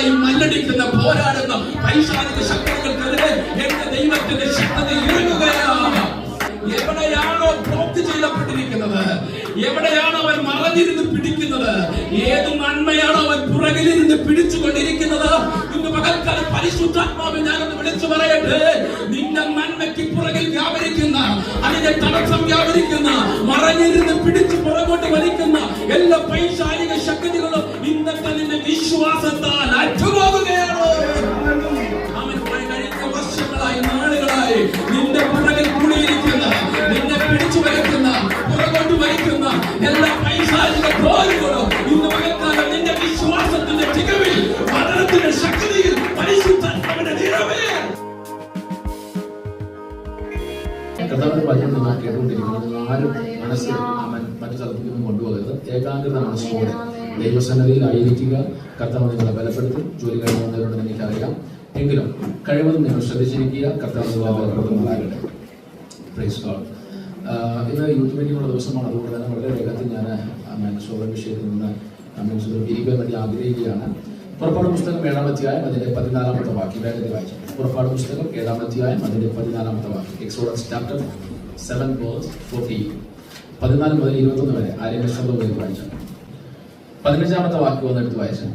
വർഷങ്ങളായി മല്ലടിക്കുന്ന പോരാടുന്ന പൈശാചിക ശക്തികൾക്കെതിരെ എന്റെ ദൈവത്തിന്റെ ശക്തി ഇറങ്ങുകയാണ്. എവിടെയാണോ ബ്ലോക്ക് ചെയ്യപ്പെട്ടിരിക്കുന്നത്, എവിടെയാണോ അവൻ മറഞ്ഞിരുന്ന് പിടിക്കുന്നത്, ഏത് നന്മയാണോ അവൻ പുറകിലിരുന്ന് പിടിച്ചുകൊണ്ടിരിക്കുന്നത്, ഇന്ന് പകൽക്കാലം പരിശുദ്ധാത്മാവ് ഞാനൊന്ന് വിളിച്ചു പറയട്ടെ, നിന്റെ നന്മയ്ക്ക് പുറകിൽ വ്യാപരിക്കുന്ന, അതിന്റെ തടസ്സം വ്യാപരിക്കുന്ന, മറഞ്ഞിരുന്ന് പിടിച്ചു പുറകോട്ട് വലിക്കുന്ന എല്ലാ പൈശാചിക ശക്തികളും ഇന്നത്തെ നിന്റെ വിശ്വാസത്താൽ അറ്റുപോകുകയാണ്. അവൻ കഴിഞ്ഞ വർഷങ്ങളായി, നാളുകളായി നിന്റെ പുറകിൽ കൂടിയിരിക്കുന്ന, നിന്നെ പിടിച്ചു വലിക്കുന്ന, പുറകോട്ട് വലിക്കുന്ന എല്ലാ പൈശാചിക പോരുകളും ഇന്ന് പകൽക്കാലം നിന്റെ വിശ്വാസത്തിന്റെ തികവിൽ, മരണത്തിന്റെ ശക്തിയിൽ, പരിശുദ്ധാത്മാവിന്റെ നിറവിൽ കർത്താവിന്റെ വചനം നിങ്ങൾ കേട്ടുകൊണ്ടിരിക്കുന്നത് ആരും മനസ്സിൽ അവൻ മറ്റു സ്ഥലത്തേക്കൊന്നും കൊണ്ടുപോകരുത്. ഏകാഗ്രത മനസ്സോടെ ദൈവസന്നിധിയിൽ ആയിരിക്കുക. കർത്താവ് നിങ്ങളെ ബലപ്പെടുത്തും. ജോലി കഴിയുന്നവരുണ്ടെന്ന് എനിക്കറിയാം. എങ്കിലും കഴിവതും നിങ്ങൾ ശ്രദ്ധിച്ചിരിക്കുക. കർത്താവ് ബലപ്പെടുത്തുന്നതാകട്ടെ. Praise God. ഇന്ന് യൂത്ത് മീറ്റിംഗുള്ള ദിവസമാണ്. അതുകൊണ്ട് തന്നെ വളരെ വേഗത്തിൽ ഞാൻ സോളർ വിഷയത്തിൽ നിന്ന് ഇരിക്കാൻ വേണ്ടി ആഗ്രഹിക്കുകയാണ്. പുറപ്പാട് പുസ്തകം 7-ാം അധ്യായം അതിന്റെ 14-ാമത്തെ വാക്യം വേഗത്തിൽ വായിച്ചു. പുറപ്പാട് പുസ്തകം 7-ാം അധ്യായം അതിന്റെ 14-ാമത്തെ വാക്യം. എക്സോഡസ് ചാപ്റ്റർ 7:14 14 മുതൽ 21 വരെ ആരെങ്കിലും ശബ്ദം വേണ്ടി വായിച്ചു. 15-ാമത്തെ വാക്യം ഒന്നെടുത്ത് വായിച്ചു.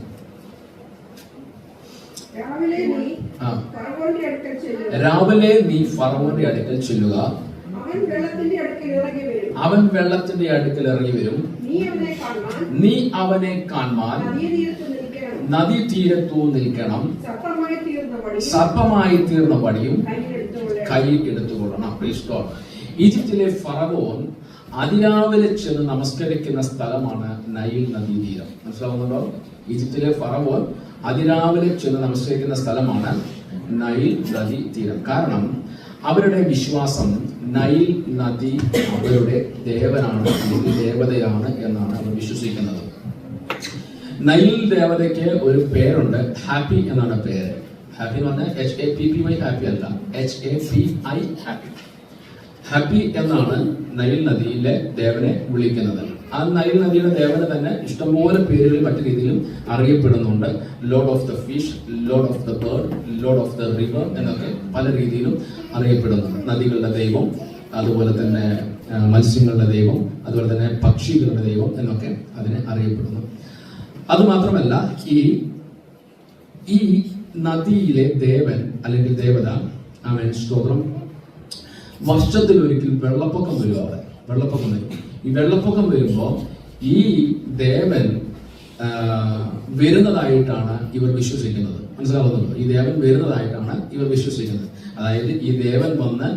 രാവിലെ നീ ഫറവോന്റെ അടുക്കൽ ചെല്ലുക, അവൻ വെള്ളത്തിന്റെ അടുക്കൽ ഇറങ്ങി വരും, നീ അവനെ കാണുവാൻ നദീതീരത്തു നിൽക്കണം, സർപ്പമായി തീർന്ന വടിയും കയ്യിൽ എടുത്തുകൊള്ളണം. ഈജിപ്തിലെ ഫറവോൻ അതിരാവിലെ ചെന്ന് നമസ്കരിക്കുന്ന സ്ഥലമാണ് നൈൽ നദീതീരം. മനസ്സിലാവുന്നുണ്ടോ? ഈജിപ്തിലെ ഫറവോൻ അതിരാവിലെ ചെന്ന് നമസ്കരിക്കുന്ന സ്ഥലമാണ് നൈൽ നദീതീരം. കാരണം അവരുടെ വിശ്വാസം നൈൽ നദി അവരുടെ ദേവനാണ്, അല്ലെങ്കിൽ ദേവതയാണ് എന്നാണ് അവർ വിശ്വസിക്കുന്നത്. നൈൽ ദേവതയ്ക്ക് ഒരു പേരുണ്ട്, ഹാപ്പി എന്നാണ് പേര്. ഹാപ്പി എന്ന് പറഞ്ഞാൽ HAPPY ഹാപ്പി അല്ല, HAPI ഹാപ്പി. ഹാപ്പി എന്നാണ് നൈൽ നദിയിലെ ദേവനെ വിളിക്കുന്നത്. ആ നൈൽ നദിയുടെ ദേവനെ തന്നെ ഇഷ്ടംപോലെ പേരുകളിൽ മറ്റു രീതിയിലും അറിയപ്പെടുന്നുണ്ട്. Lord of the fish, Lord of the bird, Lord of the river എന്നൊക്കെ പല രീതിയിലും അറിയപ്പെടുന്നുണ്ട്. നദികളുടെ ദൈവം, അതുപോലെ തന്നെ മത്സ്യങ്ങളുടെ ദൈവം, അതുപോലെ തന്നെ പക്ഷികളുടെ ദൈവം എന്നൊക്കെ അതിനെ അറിയപ്പെടുന്നു. അതുമാത്രമല്ല, ഈ നദിയിലെ ദേവൻ അല്ലെങ്കിൽ ദേവത, ആമേൻ സ്തോത്രം, വർഷത്തിൽ ഒരിക്കൽ വെള്ളപ്പൊക്കം വരും. അവിടെ വെള്ളപ്പൊക്കം വരും. ഈ വെള്ളപ്പൊക്കം വരുമ്പോൾ ഈ ദേവൻ വരുന്നതായിട്ടാണ് ഇവർ വിശ്വസിക്കുന്നത്. മനസ്സിലാവുന്നുണ്ടോ? ഈ ദേവൻ വരുന്നതായിട്ടാണ് ഇവർ വിശ്വസിക്കുന്നത്. അതായത് ഈ ദേവൻ വന്ന്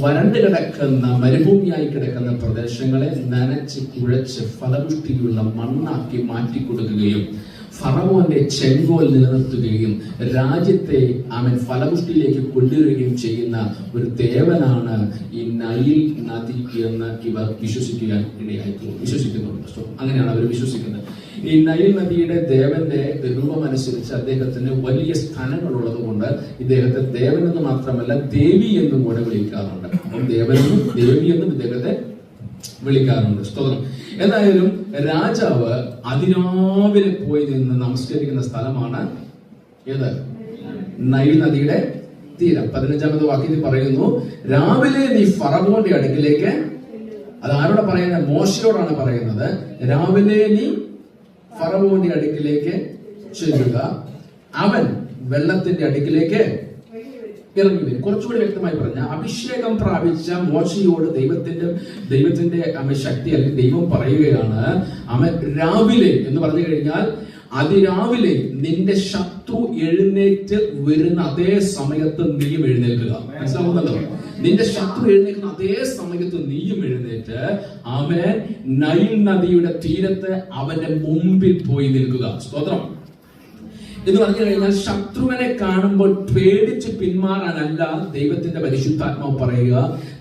വരണ്ട് കിടക്കുന്ന, മരുഭൂമിയായി കിടക്കുന്ന പ്രദേശങ്ങളെ നനച്ച് കുഴച്ച് ഫലപുഷ്ടിയുള്ള മണ്ണാക്കി മാറ്റിക്കൊടുക്കുകയും ഫറവോന്റെ ചെങ്കോൽ നിലനിർത്തുകയും രാജ്യത്തെ അവൻ ഫലപുഷ്ടിയിലേക്ക് കൊണ്ടുവരികയും ചെയ്യുന്ന ഒരു ദേവനാണ് ഈ നൈൽ നദി എന്ന് ഇവർ വിശ്വസിക്കുന്നുണ്ട്. അങ്ങനെയാണ് അവർ വിശ്വസിക്കുന്നത്. ഈ നൈൽ നദിയുടെ ദേവന്റെ രൂപമനുസരിച്ച് അദ്ദേഹത്തിന് വലിയ സ്ഥാനങ്ങളുള്ളത് കൊണ്ട് ഇദ്ദേഹത്തെ ദേവൻ എന്ന് മാത്രമല്ല ദേവി എന്നും കൂടെ വിളിക്കാറുണ്ട്. അപ്പം ദേവനെന്നും ദേവിയെന്നും ഇദ്ദേഹത്തെ വിളിക്കാറുണ്ട്. സ്തോത്രം. എന്തായാലും രാജാവ് അതിരാവിലെ പോയി നിന്ന് നമസ്കരിക്കുന്ന സ്ഥലമാണ് ഏത്? നൈൽ നദിയുടെ തീരം. 15-ാമത്തെ വാക്യത്തിൽ പറയുന്നു, രാവിലെ നീ ഫറവോന്റെ അടുക്കിലേക്ക്, അത് ആരോടെ പറയുന്നത്? മോശയോടാണ് പറയുന്നത്. രാവിലെ നീ ഫറവോന്റെ അടുക്കിലേക്ക് ചെല്ലുക, അവൻ വെള്ളത്തിന്റെ അടുക്കിലേക്ക് ഇറങ്ങി വരും. കുറച്ചുകൂടി വ്യക്തമായി പറഞ്ഞ, അഭിഷേകം പ്രാപിച്ച മോശയോട് ദൈവത്തിന്റെ ശക്തി അല്ലെങ്കിൽ ദൈവം പറയുകയാണ്, അവൻ രാവിലെ എന്ന് പറഞ്ഞു കഴിഞ്ഞാൽ അതിരാവിലെ നിന്റെ ശത്രു എഴുന്നേറ്റ് വരുന്ന അതേ സമയത്ത് നീയും എഴുന്നേൽക്കുക. മനസ്സിലാവുന്നല്ലോ? നിന്റെ ശത്രു എഴുന്നേൽക്കുന്ന അതേ സമയത്ത് നീയും എഴുന്നേറ്റ് അവൻ നൈൽ നദിയുടെ തീരത്ത് അവന്റെ മുമ്പിൽ പോയി നിൽക്കുക. സ്തോത്രം. എന്ന് പറഞ്ഞു കഴിഞ്ഞാൽ ശത്രുവിനെ കാണുമ്പോൾ പേടിച്ച് പിന്മാറാനല്ല ദൈവത്തിന്റെ പരിശുദ്ധാത്മാവ് പറയുക.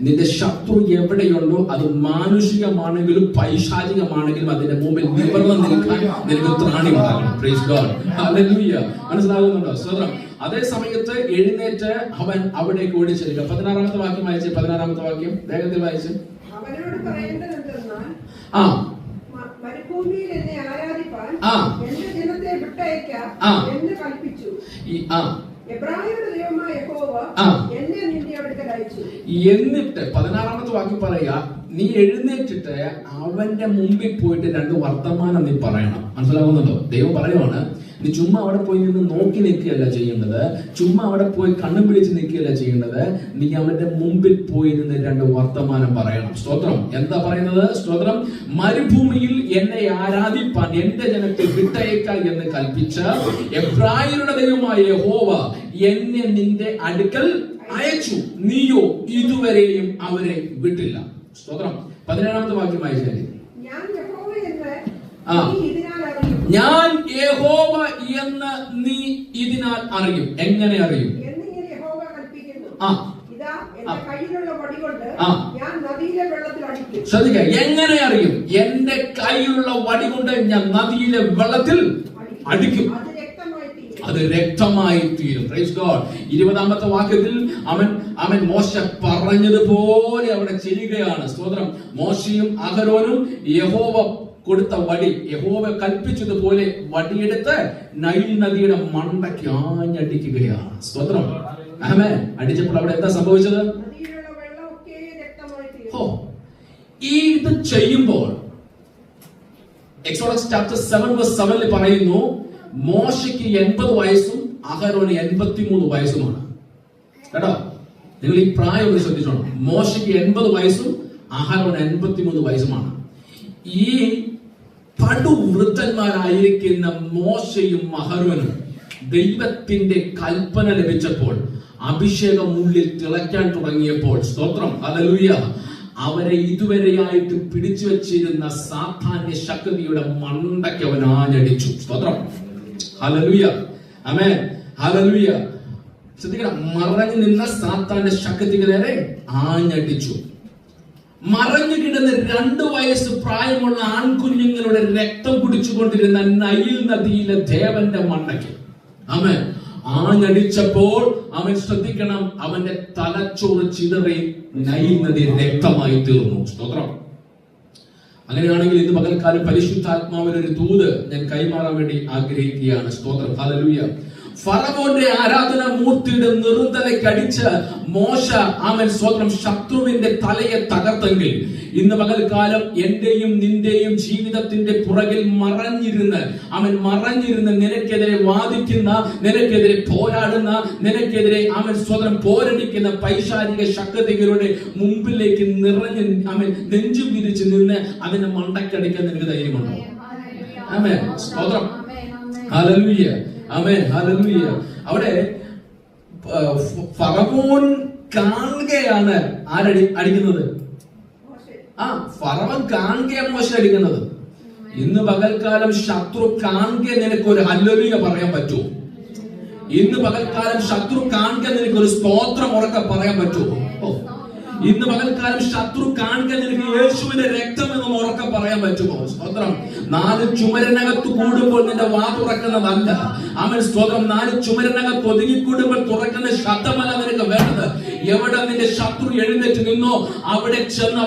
നിന്റെ ശത്രു എവിടെയുണ്ടോ, അത് മാനുഷികമാണെങ്കിലും പൈശാചികമാണെങ്കിലും അതിന്റെ മുമ്പിൽ നിവർന്ന് നിൽക്കാൻ നിനക്ക് ത്രാണി ഉണ്ടാകണം. Price God. ഹല്ലേലൂയ. മനസ്സിലാകുന്നുണ്ടോ? സ്വതന്ത്രം. അതേ സമയത്ത് എഴുന്നേറ്റ് അവൻ അവിടേക്ക് ഓടിച്ചെല്ലുക. 16-ാമത്തെ വാക്യം വായിച്ച്. 16-ാമത്തെ വാക്യം വേഗത്തിൽ വായിച്ച്. മരുഭൂമിയിൽ എന്നെ ആരാധിപ്പാൻ എന്റെ ജനത്തെ വിട്ട് വിട്ടയക്ക എന്ന് കൽപ്പിച്ചു. എബ്രായരുടെ ദൈവമായ യഹോവ എന്നെ നിന്റെ അടുക്കൽ അയച്ചു. എന്നിട്ട് 16ാമത്തെ വാക്യം പറയുക, നീ എഴുന്നേറ്റിട്ട് അവന്റെ മുമ്പിൽ പോയിട്ട് 2 വർത്തമാനം നീ പറയണം. മനസ്സിലാവുന്നുണ്ടോ? ദൈവം പറയുവാണ്, നീ ചുമ്മാ അവിടെ പോയി നിന്ന് നോക്കി നിൽക്കുകയല്ല ചെയ്യേണ്ടത്, ചുമ്മാ അവിടെ പോയി കണ്ണും പിടിച്ച് നിൽക്കുകയല്ല ചെയ്യേണ്ടത്, നീ അവന്റെ മുമ്പിൽ പോയി നിന്ന് 2 വർത്തമാനം പറയണം. സ്തോത്രം. എന്താ പറയുന്നത്? സ്തോത്രം. മരുഭൂമിയിൽ എന്നെ ആരാധിപ്പാൻ എന്റെ ജനത്തെ വിട്ടയക്ക എന്ന് കൽപ്പിച്ച എബ്രായരുടെ ദൈവമായ യഹോവ എന്നെ നിന്റെ അടുക്കൽ അയച്ചു, നീയോ ഇതുവരെയും അവരെ വിട്ടില്ല. സ്തോത്രം. 17ാമത്തെ വാക്യം വായിച്ചാൽ, ഞാൻ യഹോവ എന്ന് നീ ഇതിനാൽ അറിയും. എങ്ങനെ അറിയും? ശ്രദ്ധിക്കുക, എങ്ങനെ അറിയും? എന്റെ കയ്യിലുള്ള വടി കൊണ്ട് ഞാൻ നദിയിലെ വെള്ളത്തിൽ അടിക്കും, അത് രക്തമായി തീരും. Praise God. 20ാമത്തെ വാക്യത്തിൽ അവൻ മോശ പറഞ്ഞതുപോലെ അവിടെ ചെയ്യുകയാണ്. സ്തോത്രം. മോശയും അഹരോനും യഹോവ കൊടുത്ത വടി, യഹോവ കൽപ്പിച്ചതുപോലെ വടിയെടുത്ത് നൈൽ നദിയുടെ മണ്ടയ്ക്ക് ആഞ്ഞടിക്കുകയാണ്. സ്തോത്രം. ആമേൻ. അടിച്ചപ്പോൾ അവിടെ എന്താ സംഭവിച്ചത്? ഇത് ചെയ്യുമ്പോൾ എക്സോഡസ് ചാപ്റ്റർ 7:7 പറയുന്നു, മോശയ്ക്ക് 80 വയസ്സും അഹരോന് 83 വയസ്സുമാണ്. കേട്ടോ, നിങ്ങൾ ഈ പ്രായം ഒന്ന് ശ്രദ്ധിച്ചോണം. മോശയ്ക്ക് 80 വയസ്സും അഹരോന് 83 വയസ്സുമാണ്. ഈ പടുവൃദ്ധന്മാരായിരിക്കുന്ന മോശയും അഹരോനും ദൈവത്തിന്റെ കൽപ്പന ലഭിച്ചപ്പോൾ, അഭിഷേകം ഉള്ളിൽ തിളയ്ക്കാൻ തുടങ്ങിയപ്പോൾ, സ്തോത്രം, ഹല്ലേലൂയ, അവരെ ഇതുവരെയായിട്ട് പിടിച്ചു വെച്ചിരുന്ന സാത്താന്യ ശക്തിയുടെ മണ്ടയ്ക്ക് അവൻ ആഞ്ഞടിച്ചു. സ്തോത്രം, ഹല്ലേലൂയ, ആമേൻ, ഹല്ലേലൂയ. ശ്രദ്ധിക്കണം, മറഞ്ഞു നിന്ന സാത്താന്യ ശക്തിക്ക് നേരെ ആഞ്ഞടിച്ചു. മറഞ്ഞു കിടന്ന് 2 വയസ്സ് പ്രായമുള്ള ആൺകുഞ്ഞുങ്ങളുടെ രക്തം കുടിച്ചുകൊണ്ടിരുന്ന നൈൽ നദിയിലെ ദേവന്റെ മണ്ടയ്ക്ക് അവൻ ആഞ്ഞടിച്ചപ്പോൾ, അവൻ ശ്രദ്ധിക്കണം, അവന്റെ തലച്ചോറ് ചിതറി നൈൽ നദി രക്തമായി തീർന്നു. സ്തോത്രം. അങ്ങനെയാണെങ്കിൽ ഇന്ന് പകൽക്കാലം പരിശുദ്ധാത്മാവിന്റെ ഒരു ദൂത് ഞാൻ കൈമാറാൻ വേണ്ടി ആഗ്രഹിക്കുകയാണ്. സ്തോത്രം, ഹല്ലേലൂയ. ഫറവോന്റെ ആരാധന മൂർത്തിയുടെ നിറുതലയ്ക്കടിച്ച് മോശ അവൻ സ്വന്തം ശത്രുവിന്റെ തലയെ തകർത്തെങ്കിൽ, ഇന്ന് പകൽക്കാലം എന്റെയും നിന്റെയും ജീവിതത്തിന്റെ പുറകിൽ മറഞ്ഞിരുന്ന് നിനക്കെതിരെ വാദിക്കുന്ന, നിനക്കെതിരെ പോരാടുന്ന, നിനക്കെതിരെ അവൻ സ്വന്തം പോരടിക്കുന്ന പൈശാചിക ശക്തികളുടെ മുമ്പിലേക്ക് നിറഞ്ഞ് അവൻ നെഞ്ചു വിരിച്ച് നിന്ന് അതിനെ മണ്ടക്കടിക്കാൻ നിനക്ക് ധൈര്യമുണ്ടോ? ആമേൻ. സ്തോത്രം, ഹല്ലേലൂയ, ആമേൻ, ഹല്ലേലൂയ. അവിടെ ഫറവോൻ കാണുകയാണ് അടിക്കുന്നത്. ഫറവൻ കാണുകയാണ് മോശ അടിക്കുന്നത്. ഇന്ന് പകൽക്കാലം ശത്രു കാണുക നിനക്ക് ഒരു ഹല്ലേലൂയ പറയാൻ പറ്റുമോ? ഇന്ന് പകൽക്കാലം ശത്രു കാണുക നിനക്ക് ഒരു സ്തോത്രം ഉറക്കെ പറയാൻ പറ്റുമോ? ഇന്ന് പകൽക്കാലം ശത്രു കാണുക നിനക്ക് യേശുവിന്റെ രക്തം എന്ന് ഉറക്കെ പറയാൻ പറ്റുമോ? സ്തോത്രം. 4 ചുമരിനകത്ത് കൂടുമ്പോൾ നിന്റെ വാ തുറക്കുന്നതല്ല. അവൻ സ്തോത്രം. 4 ചുമരിനകത്ത് ഒതുങ്ങിക്കൂടുമ്പോൾ തുറക്കുന്ന ശബ്ദമല്ല നിനക്ക് വേണ്ടത്. എവിടെ നിന്റെ ശത്രു എഴുന്നേറ്റ് നിന്നോ അവിടെ ചെന്ന്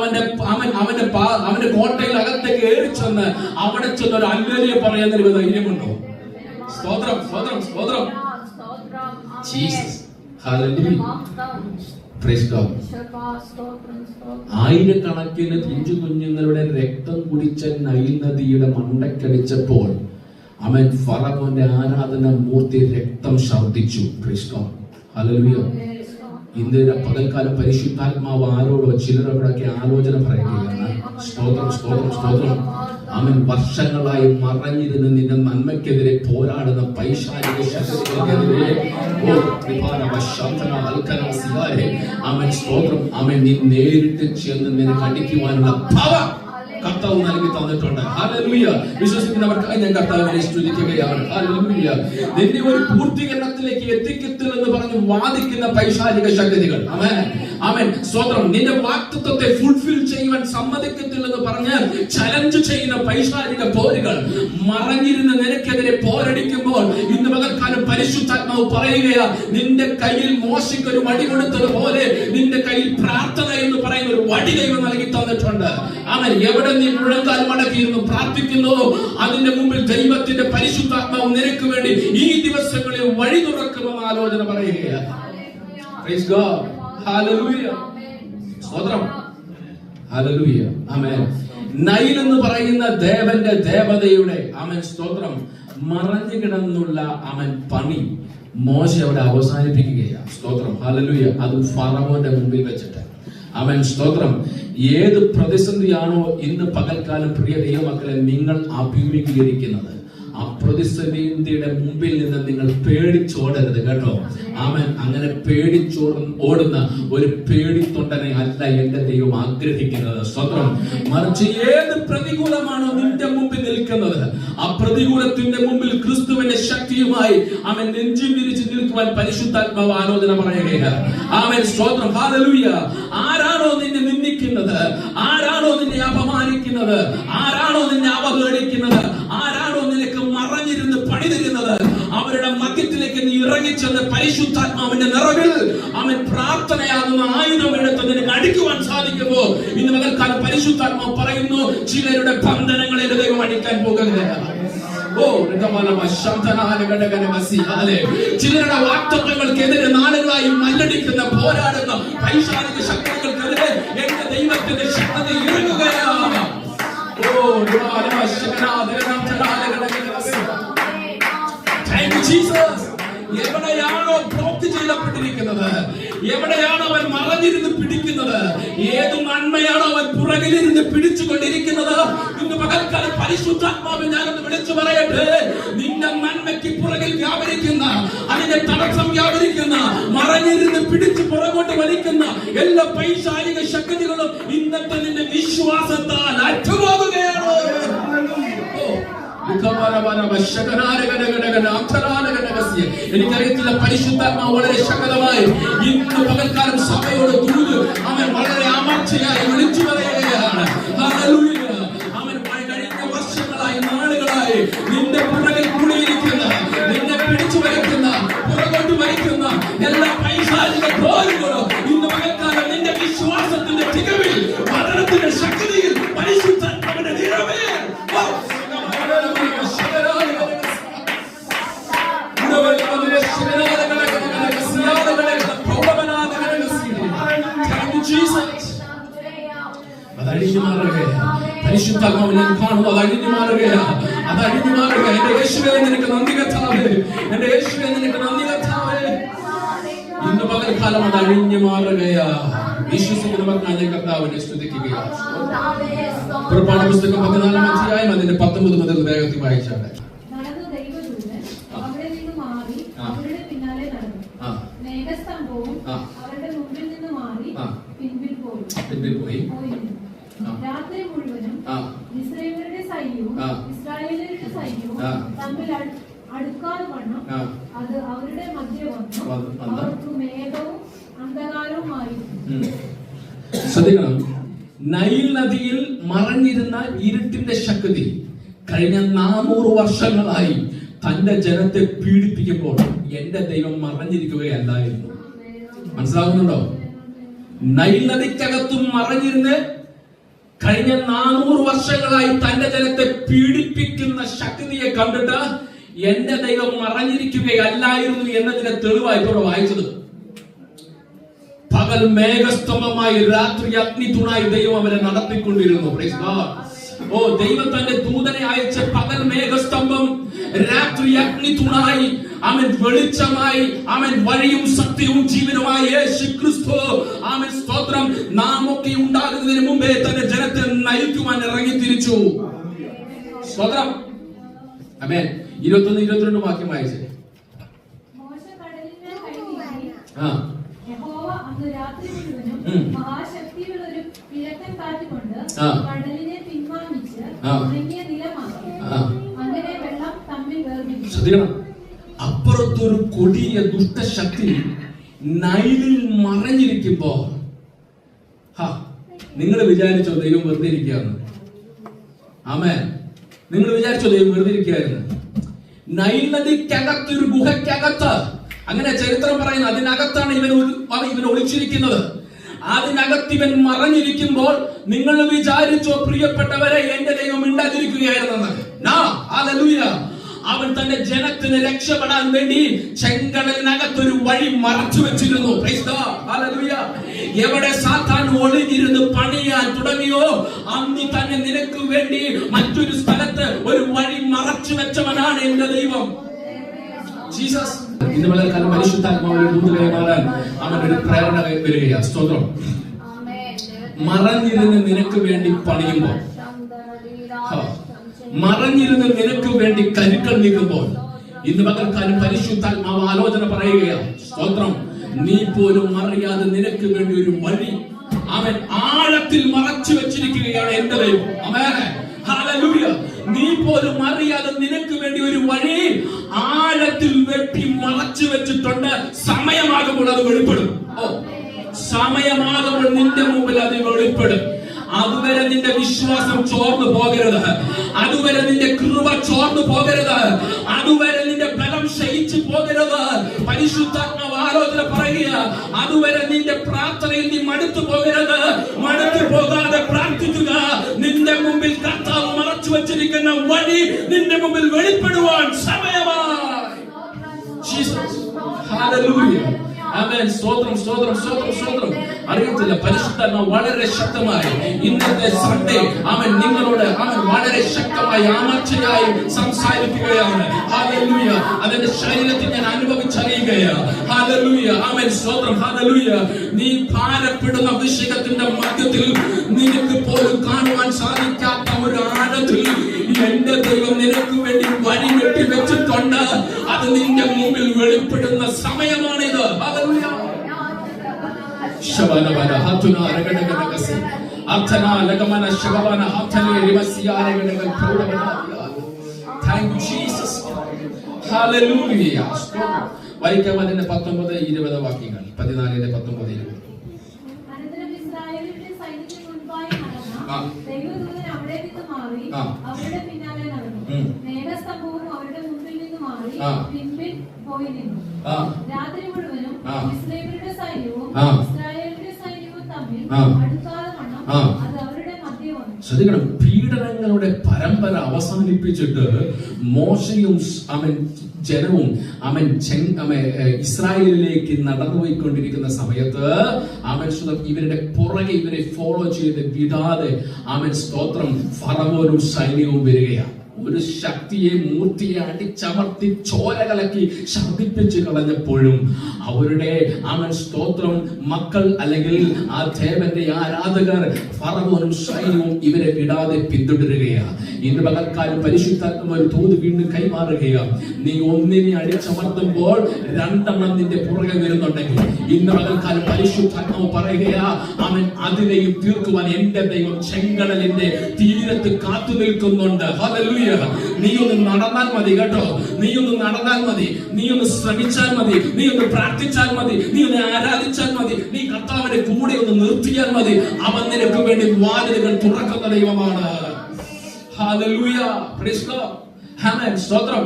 അവന്റെ കോട്ടയിൽ അകത്തേക്ക് ഏറി ചെന്ന് അവിടെ ചെന്ന് ഒരു ഹല്ലേലൂയ പറയാൻ നിനക്ക് ധൈര്യമുണ്ടോ? സ്തോത്രം, സ്തോത്രം, സ്തോത്രം. Jesus, hallelujah. Praise God. ആയിരക്കണക്കിന് പിഞ്ചു കുഞ്ഞുങ്ങളുടെ രക്തം കുടിച്ച നൈൽ നദിയുടെ മണ്ടക്കടിച്ചപ്പോൾ അവൻ ഫറവോന്റെ ആരാധന മൂർത്തി രക്തം ഛർദ്ദിച്ചു. Price God, hallelujah. ഇന്ന് പകൽക്കാലം പരിശുദ്ധാത്മാവ് ആരോടോ ചിലരോടൊക്കെ ആലോചന പറയുകയാണ്. സ്തോത്രം, സ്തോത്രം, സ്തോത്രം. അവൻ വർഷങ്ങളായി മറഞ്ഞിരുന്ന് നിന്റെ നന്മയ്ക്കെതിരെ പോരാടുന്ന പൈശാചിക ശക്തികൾക്കെതിരെ അവൻ സ്തോത്രം, അവൻ നീ നേരിട്ട് ചെന്ന് നിനക്ക് അടിക്കുവാനുള്ള പവർ കർത്താവ് നൽകി തന്നിട്ടുണ്ട്. ഹല്ലേലൂയ. വിശ്വസിക്കുന്നവർക്കായി ഞാൻ കർത്താവിനെ സ്തുതിക്കുകയാണ്. ഹല്ലേലൂയ. നിന്നെ ഒരു പൂർത്തീകരണത്തിലേക്ക് എത്തിക്കത്തില്ലെന്ന് പറഞ്ഞ് വാദിക്കുന്ന പൈശാചിക ശക്തികൾ, ആമേൻ, ആമേൻ, സ്തോത്രം, നിന്റെ വാഗ്ദത്തത്തെ ഫുൾഫിൽ ചെയ്യുവാൻ സമ്മതിക്കത്തില്ലെന്ന് പറഞ്ഞ് ചലഞ്ച് ചെയ്യുന്ന പൈശാചിക പോരുകൾ മറഞ്ഞിരുന്ന് നിനക്കെതിരെ പോരടിക്കുമ്പോൾ ഇന്ന് പകൽക്കാലം പരിശുദ്ധാത്മാവ് പറയുകയാ, നിന്റെ കയ്യിൽ മോശയ്ക്ക് ഒരു വടി കൊടുത്തതുപോലെ നിന്റെ കയ്യിൽ പ്രാർത്ഥന എന്ന് പറയുന്ന ഒരു വടി ദൈവം നൽകി തന്നിട്ടുണ്ട്. അവൻ എവിടെ എവിടെ നീ മുഴങ്കാൽ മടക്കിയിരുന്നു പ്രാർത്ഥിക്കുന്നു, അതിന്റെ മുമ്പിൽ ദൈവത്തിന്റെ പരിശുദ്ധാത്മാവ് നിനക്ക് വേണ്ടി ഈ ദിവസങ്ങളിൽ വഴി തുറക്കുമെന്ന് ആലോചന പറയുകയാണ്. Praise God. Hallelujah. സ്തോത്രം. ഹല്ലേലൂയ. ആമേൻ. നൈൽ എന്ന് പറയുന്ന ദേവന്റെ ദേവതയുടെ ആമേൻ സ്തോത്രം മറഞ്ഞു കിടന്നുള്ള ആമേൻ പണി മോശ അവിടെ അവസാനിപ്പിക്കുകയാണ്. സ്തോത്രം. ഹല്ലേലൂയ. അത് ഫറവോന്റെ മുമ്പിൽ വെച്ചിട്ട് ആമേൻ സ്തോത്രം. ഏത് പ്രതിസന്ധിയാണോ ഇന്ന് പകൽക്കാലം പ്രിയ ദൈവമക്കളെ നിങ്ങൾ അഭിമുഖീകരിക്കുന്നത്, ആ പ്രതിസന്ധിയുടെ മുമ്പിൽ നിന്ന് നിങ്ങൾ പേടിച്ചോടരുത് കേട്ടോ. ആമേൻ. അങ്ങനെ ഓടുന്ന ഒരു പേടിത്തൊണ്ടനെ അല്ല എന്റെ ദൈവം ആഗ്രഹിക്കുന്നത്. സ്വന്തം മറിച്ച് ഏത് പ്രതികൂലമാണോ നിന്റെ മുമ്പിൽ നിൽക്കുന്നത്, ആ പ്രതികൂലത്തിന്റെ മുമ്പിൽ ക്രിസ്തുവിന്റെ ശക്തിയുമായി അവൻ നെഞ്ചും വിരിച്ച് നിൽക്കുവാൻ പരിശുദ്ധാത്മാവ് ആലോചന പറയുകയാണ്. ആമേൻ സ്തോത്രം. ഹല്ലേലൂയ. ആരാണോ നിന്നെ നിന്ദിക്കുന്നത്, ആരാണോ നിന്നെ അപമാനിക്കുന്നത്, ആരാണോ നിന്നെ അവഹേളിക്കുന്നത്, ആരാണോ നിനക്ക് മറഞ്ഞിരുന്ന് പണി തരുന്നത്, അവരുടെ മധ്യത്തിലേക്ക് നീ ഇറങ്ങിച്ചെന്ന് പരിശുദ്ധാത്മാവിന്റെ നിറവിൽ അവൻ പ്രാർത്ഥനയാകുന്ന ആയുധം എടുത്ത് നിനക്ക് അടിക്കുവാൻ സാധിക്കുമോ? ഇന്ന് പകൽക്കാലം പരിശുദ്ധാത്മാവ് പറയുന്നു, ചിലരുടെ ബന്ധനങ്ങളെ ദൈവം അടിക്കാൻ പോകുകയാണ്. ചിലരുടെ വാക്തത്വങ്ങൾക്കെതിരെ നാളുകളായി മല്ലടിക്കുന്ന പോരാടുന്ന പൈശാചിക ശക്തികൾക്കെതിരെ എന്റെ ദൈവത്തിന്റെ ശക്തത ഇറങ്ങുകയാണ്. എവിടെയാണോ ബ്ലോക്ക് ചെയ്യപ്പെട്ടിരിക്കുന്നത്, എവിടെയാണോ അവൻ മറഞ്ഞിരുന്ന് പിടിക്കുന്നത്, ഏത് നന്മയാണോ അവൻ പുറകിലിരുന്ന് പിടിച്ചുകൊണ്ടിരിക്കുന്നത്, ഇന്ന് പകൽക്കാലം പരിശുദ്ധാത്മാവിൽ ഞാനൊന്ന് വിളിച്ചു പറയട്ടെ, നിന്റെ നന്മയ്ക്ക് പുറകിൽ വ്യാപരിക്കുന്ന, അതിന്റെ തടസ്സം വ്യാപരിക്കുന്ന, മറഞ്ഞിരുന്ന് പിടിച്ച് പുറകോട്ട് വലിക്കുന്ന എല്ലാ പൈശാചിക ശക്തികളും ഇന്നത്തെ നിന്റെ വിശ്വാസത്താൽ അറ്റുപോകുകയാണ്. എനിക്കറിയത്തില്ല, പരിശുദ്ധാത്മാവ് വളരെ ശക്തമായി ഇന്ന് പകൽക്കാലം സഭയോട് ദൂത് അവൻ വളരെ അമർച്ചയായി വിളിച്ചു പറയുകയാണ്. അവൻ കഴിഞ്ഞ വർഷങ്ങളായി നാളുകളായി നിന്റെ പുറകിൽ കൂടിയിരിക്കുന്ന, നിന്നെ പിടിച്ചു വലിക്കുന്ന, പുറകോട്ട് വലിക്കുന്ന എല്ലാ പൈശാചിക ദ്രോഹികളും ഇന്ന് പകൽക്കാലം നിന്റെ വിശ്വാസത്തിന്റെ തികവിൽ, മരണത്തിന്റെ ശക്തിയിൽ, പരിശുദ്ധാത്മാവിന്റെ നിറവിൽ അതഴിഞ്ഞു മാറുകയാണ്. പരിശുദ്ധാത്മാവിനെ കാണുന്നു, അതഴിഞ്ഞു മാറുകയാണ്, അതഴിഞ്ഞു മാറുക. എന്റെ യേശുവേ നിനക്ക് നന്ദി കർത്താവേ, എന്റെ യേശുവേ നിനക്ക് നന്ദി കർത്താവേ. ഇന്ന് പകൽക്കാലം അത് അഴിഞ്ഞു മാറുകയാ. വിശ്വസിക്കുന്നവർക്ക് ഞാൻ കർത്താവിനെ സ്തുതിക്കുകയാണ്. പുറപ്പാട് പുസ്തകം 14-ാം അധ്യായം അതിന്റെ 19 മുതൽ വേഗത്തിൽ വായിച്ചാണ്. പിന്നിൽ പോയി രാത്രി മുഴുവനും ഇസ്രായേലരുടെ സൈന്യവും ഇസ്രായേലരുടെ സൈന്യവും തമ്മിൽ അടുക്കാതെ വണ്ണം അത് അവരുടെ മധ്യ വന്നു അവർക്ക് മേഘവും അന്ധകാരവുമായിരുന്നു. ശ്രദ്ധിക്കണം, നൈൽ നദിയിൽ മറഞ്ഞിരുന്ന ഇരുട്ടിന്റെ ശക്തി കഴിഞ്ഞ 400 വർഷങ്ങളായി തന്റെ ജനത്തെ പീഡിപ്പിക്കുമ്പോൾ എന്റെ ദൈവം മറഞ്ഞിരിക്കുകയല്ലായിരുന്നു. മനസ്സിലാകുന്നുണ്ടോ? നൈൽ നദിക്കകത്തും മറഞ്ഞിരുന്ന് കഴിഞ്ഞ 400 വർഷങ്ങളായി തന്റെ ജനത്തെ പീഡിപ്പിക്കുന്ന ശക്തിയെ കണ്ടിട്ട് എന്റെ ദൈവം മറഞ്ഞിരിക്കുകയല്ലായിരുന്നു എന്നതിന്റെ തെളിവായിട്ടോടെ വായിച്ചത്. പകൽ മേഘസ്തംഭമായി, രാത്രി അഗ്നി തൂണായി ദൈവം അവരെ നടത്തിക്കൊണ്ടിരുന്നു. ദൈവം തന്റെ ദൂതനെ അയച്ച പകൽ മേഘസ്തംഭം, രാത്രി അഗ്നി തൂണായി, അവൻ വെളിച്ചമായി, അവൻ വഴിയും സത്യവും ജീവനുമായി യേശു ക്രിസ്തു. അവൻ സ്തോത്രം. നാം ഒക്കെ ഉണ്ടാകുന്നതിന് മുമ്പേ തന്റെ ജനത്തെ നയിക്കുവാൻ ഇറങ്ങി തിരിച്ചു. സ്തോത്രം. ആമേൻ. 21-22 വാക്യം വായിച്ചേ. യഹോവ അന്ന് രാത്രി മുഴുവനും മഹാശക്തിയുള്ള ഒരു കിഴക്കൻ കാറ്റ് കൊണ്ട് കടലിനെ പിൻവാങ്ങിച്ച് ഉണങ്ങിയ നിലമാക്കി. അങ്ങനെ വെള്ളം തമ്മിൽ വേർപിരിച്ചു. ശ്രദ്ധിക്കണം, അപ്പുറത്തൊരു കൊടിയ ദുഷ്ടശക്തി നൈലിൽ മറഞ്ഞിരിക്കുമ്പോ നിങ്ങൾ വിചാരിച്ചോ ദൈവം വെറുതെ ഇരിക്കുകയാണ്? ആമേൻ. നിങ്ങൾ വിചാരിച്ചോ ദൈവം വെറുതെ ഇരിക്കുകയായിരുന്നു? നൈൽ നദിക്കകത്ത്, ഒരു ഗുഹയ്ക്കകത്ത്, അങ്ങനെ ചരിത്രം പറയുന്നത്, അതിനകത്താണ് ഇവൻ ഒളിച്ചിരിക്കുന്നത്. അതിനകത്ത് ഇവൻ മറഞ്ഞിരിക്കുമ്പോൾ നിങ്ങൾ വിചാരിച്ചോ പ്രിയപ്പെട്ടവരെ എന്റെ ദൈവം മിണ്ടാതിരിക്കുകയായിരുന്നെന്ന്? ഹല്ലേലൂയ. അവൻ തന്റെ ജനത്തിന് രക്ഷപ്പെടാൻ വേണ്ടി ചെങ്കടലിനകത്തൊരു വഴി മറച്ചു വെച്ചിരുന്നു. Price God. ഹല്ലേലൂയ. എവിടെ സാത്താൻ ഒളിഞ്ഞിരുന്ന് പണിയാൻ തുടങ്ങിയോ അന്ന് തന്നെ നിനക്ക് വേണ്ടി മറ്റൊരു സ്ഥലത്ത് ഒരു വഴി മറച്ചു വെച്ചവനാണ് എന്റെ ദൈവം. ജീസസ്. ഇന്ന് പകൽക്കാലം പരിശുദ്ധാത്മാവിന്റെ ദൂതനായി മാറാൻ അവൻ ഒരു പ്രേരണ വരികയാണ്. സ്തോത്രം. മറഞ്ഞിരുന്ന് നിനക്ക് വേണ്ടി പണിയുമ്പോൾ, മറഞ്ഞിരുന്ന് നിനക്ക് വേണ്ടി കരുക്കൾ നീക്കുമ്പോൾ, ഇന്ന് പകൽക്കാലം പരിശുദ്ധാത്മാവ് ആലോചന പറയുകയാണ്. സ്തോത്രം. നീ പോലും അറിയാതെ നിനക്ക് വേണ്ടി ഒരു വഴി അവൻ ആഴത്തിൽ മറച്ചു വെച്ചിരിക്കുകയാണ് എന്റെ ദൈവം. ആമേൻ. ഹല്ലേലൂയ. നീ പോലും അറിയാതെ നിനക്ക് വേണ്ടി ഒരു വഴി ആഴത്തിൽ വെട്ടി മറച്ചു വെച്ചിട്ടുണ്ട്. സമയമാകുമ്പോൾ അത് വെളിപ്പെടും. സമയമാകുമ്പോൾ നിന്റെ മുമ്പിൽ അത് വെളിപ്പെടും. അതുവരെ നിന്റെ വിശ്വാസം ചോർന്നു പോകരുത്. അതുവരെ നിന്റെ കൃപ ചോർന്നു പോകരുത്. അതുവരെ നിന്റെ ബലം ക്ഷയിച്ചു പോകരുത്. പരിശുദ്ധാത്മാവ് ആലോചന പറയുക. അതുവരെ നിന്റെ പ്രാർത്ഥനയിൽ നീ മടുത്തു പോകരുത്. മടുത്തു പോകാതെ പ്രാർത്ഥിക്കുക. നിന്റെ മുമ്പിൽ കർത്താവ് മറച്ചു വച്ചിരിക്കുന്ന വഴി നിന്റെ മുമ്പിൽ വെളിപ്പെടുവാൻ സമയമായി. ജീസസ്. ഹല്ലേലൂയ. ആമേൻ. സ്തോത്രം, സ്തോത്രം, സ്തോത്രം, സ്തോത്രം. അറിയത്തില്ല, പരിശുദ്ധാത്മാവ് വളരെ ശക്തമായി ഇന്നത്തെ സൺഡേ അവൻ നിങ്ങളോട് അവൻ വളരെ ശക്തമായി ആമർച്ചയായി സംസാരിക്കുകയാണ്. ഹല്ലേലൂയ. അതിന്റെ ശരീരത്തിൽ ഞാൻ അനുഭവിച്ചറിയുകയാണ്. ഹല്ലേലൂയ. ആമേൻ. സ്തോത്രം. ഹല്ലേലൂയ. നീ ഭാരപ്പെടുന്ന വിഷയത്തിന്റെ മധ്യത്തിൽ നിനക്ക് പോലും കാണുവാൻ സാധിക്കാത്ത ഒരു ആഴത്തിൽ എന്റെ ദൈവം നിനക്ക് വേണ്ടി വഴി വെട്ടി വെച്ചിട്ടുണ്ട്. അത് നിന്റെ മുമ്പിൽ വെളിപ്പെടുന്ന സമയമാണിത്. ഹല്ലേലൂയ. ശബനവന ഹതുന രഗണഗനഗസി അർത്ഥന ലഗമന ശബവന ഹതനെ റിമസിയ രഗണഗ പ്രൗഢവന. Thank you Jesus. ഹല്ലേലൂയ. വായിക്കാം അതിന്റെ 19-20 വാക്യങ്ങൾ. 14-19-20. അനന്തരം ഇസ്രായേലിന്റെ സൈന്യത്തിന് മുൻപായി നടന്ന ദൈവദൂതൻ അവിടെ നിന്ന് മാറി അവരുടെ പിന്നാലെ നടന്നു. മേഘസ്തംഭവും അവരുടെ മുമ്പിൽ നിന്ന് മാറി പിൻപിൽ പോയി നിന്നു. രാത്രി മുഴുവനും ഇസ്രായേലിന്റെ സൈന്യവും ഇസ്രായേലിന്റെ സൈന്യവും തമ്മിൽ അടുക്കാതെ വണ്ണം അത് അവരുടെ മധ്യേ വന്നു. ശ്രദ്ധിക്കണം. പീഡനങ്ങളുടെ പരമ്പര അവസാനിപ്പിച്ചിട്ട് മോശയും അവൻ ജനവും അവൻ ഇസ്രായേലിലേക്ക് നടന്നുപോയിക്കൊണ്ടിരിക്കുന്ന സമയത്ത് അവൻ ഇവരുടെ പുറകെ ഇവരെ ഫോളോ ചെയ്ത് വിടാതെ അവൻ സ്തോത്രം ഫറവോനും സൈന്യവും വരികയാണ്. ഒരു ശക്തിയെ മൂർത്തിയെ അടിച്ചമർത്തി ചോര കലക്കി ശബ്ദിപ്പിച്ച് കളഞ്ഞപ്പോഴും അവരുടെ അവൻ സ്തോത്രം മക്കൾ അല്ലെങ്കിൽ ആ ദേവന്റെ ആരാധകർ ഫറവോനും സൈന്യവും ഇവരെ വിടാതെ പിന്തുടരുകയാണ്. ഇന്ന് പകൽക്കാലം പരിശുദ്ധാത്മാവ് ഒരു ദൂത് വീണ്ടും കൈമാറുകയാണ്. നീ ഒന്നിനെ അടിച്ചമർത്തുമ്പോൾ രണ്ടെണ്ണം നിന്റെ പുറകെ വരുന്നുണ്ടെങ്കിൽ ഇന്ന് പകൽക്കാലം പരിശുദ്ധാത്മാവ് പറയുകയാ അവൻ അതിനെയും തീർക്കുവാൻ എന്റെ ദൈവം ചെങ്കടലിന്റെ തീരത്ത് കാത്തു നിൽക്കുന്നുണ്ട്. ഹല്ലേലൂയ. നീ ഒന്ന് നടന്നാൽ മതി കേട്ടോ. നീ ഒന്ന് നടന്നാൽ മതി. നീ ഒന്ന് ശ്രമിച്ചാൽ മതി. നീ ഒന്ന് പ്രാർത്ഥിച്ചാൽ മതി. നീ ഒന്ന് ആരാധിച്ചാൽ മതി. നീ കർത്താവിന്റെ കൂടെ ഒന്ന് നിർത്തിയാൽ മതി. അവൻ നിനക്ക് വേണ്ടി വാതിലുകൾ തുറക്കുന്ന ദൈവമാണ്. ഹല്ലേലൂയ. Praise God. ആമേൻ. സ്തോത്രം.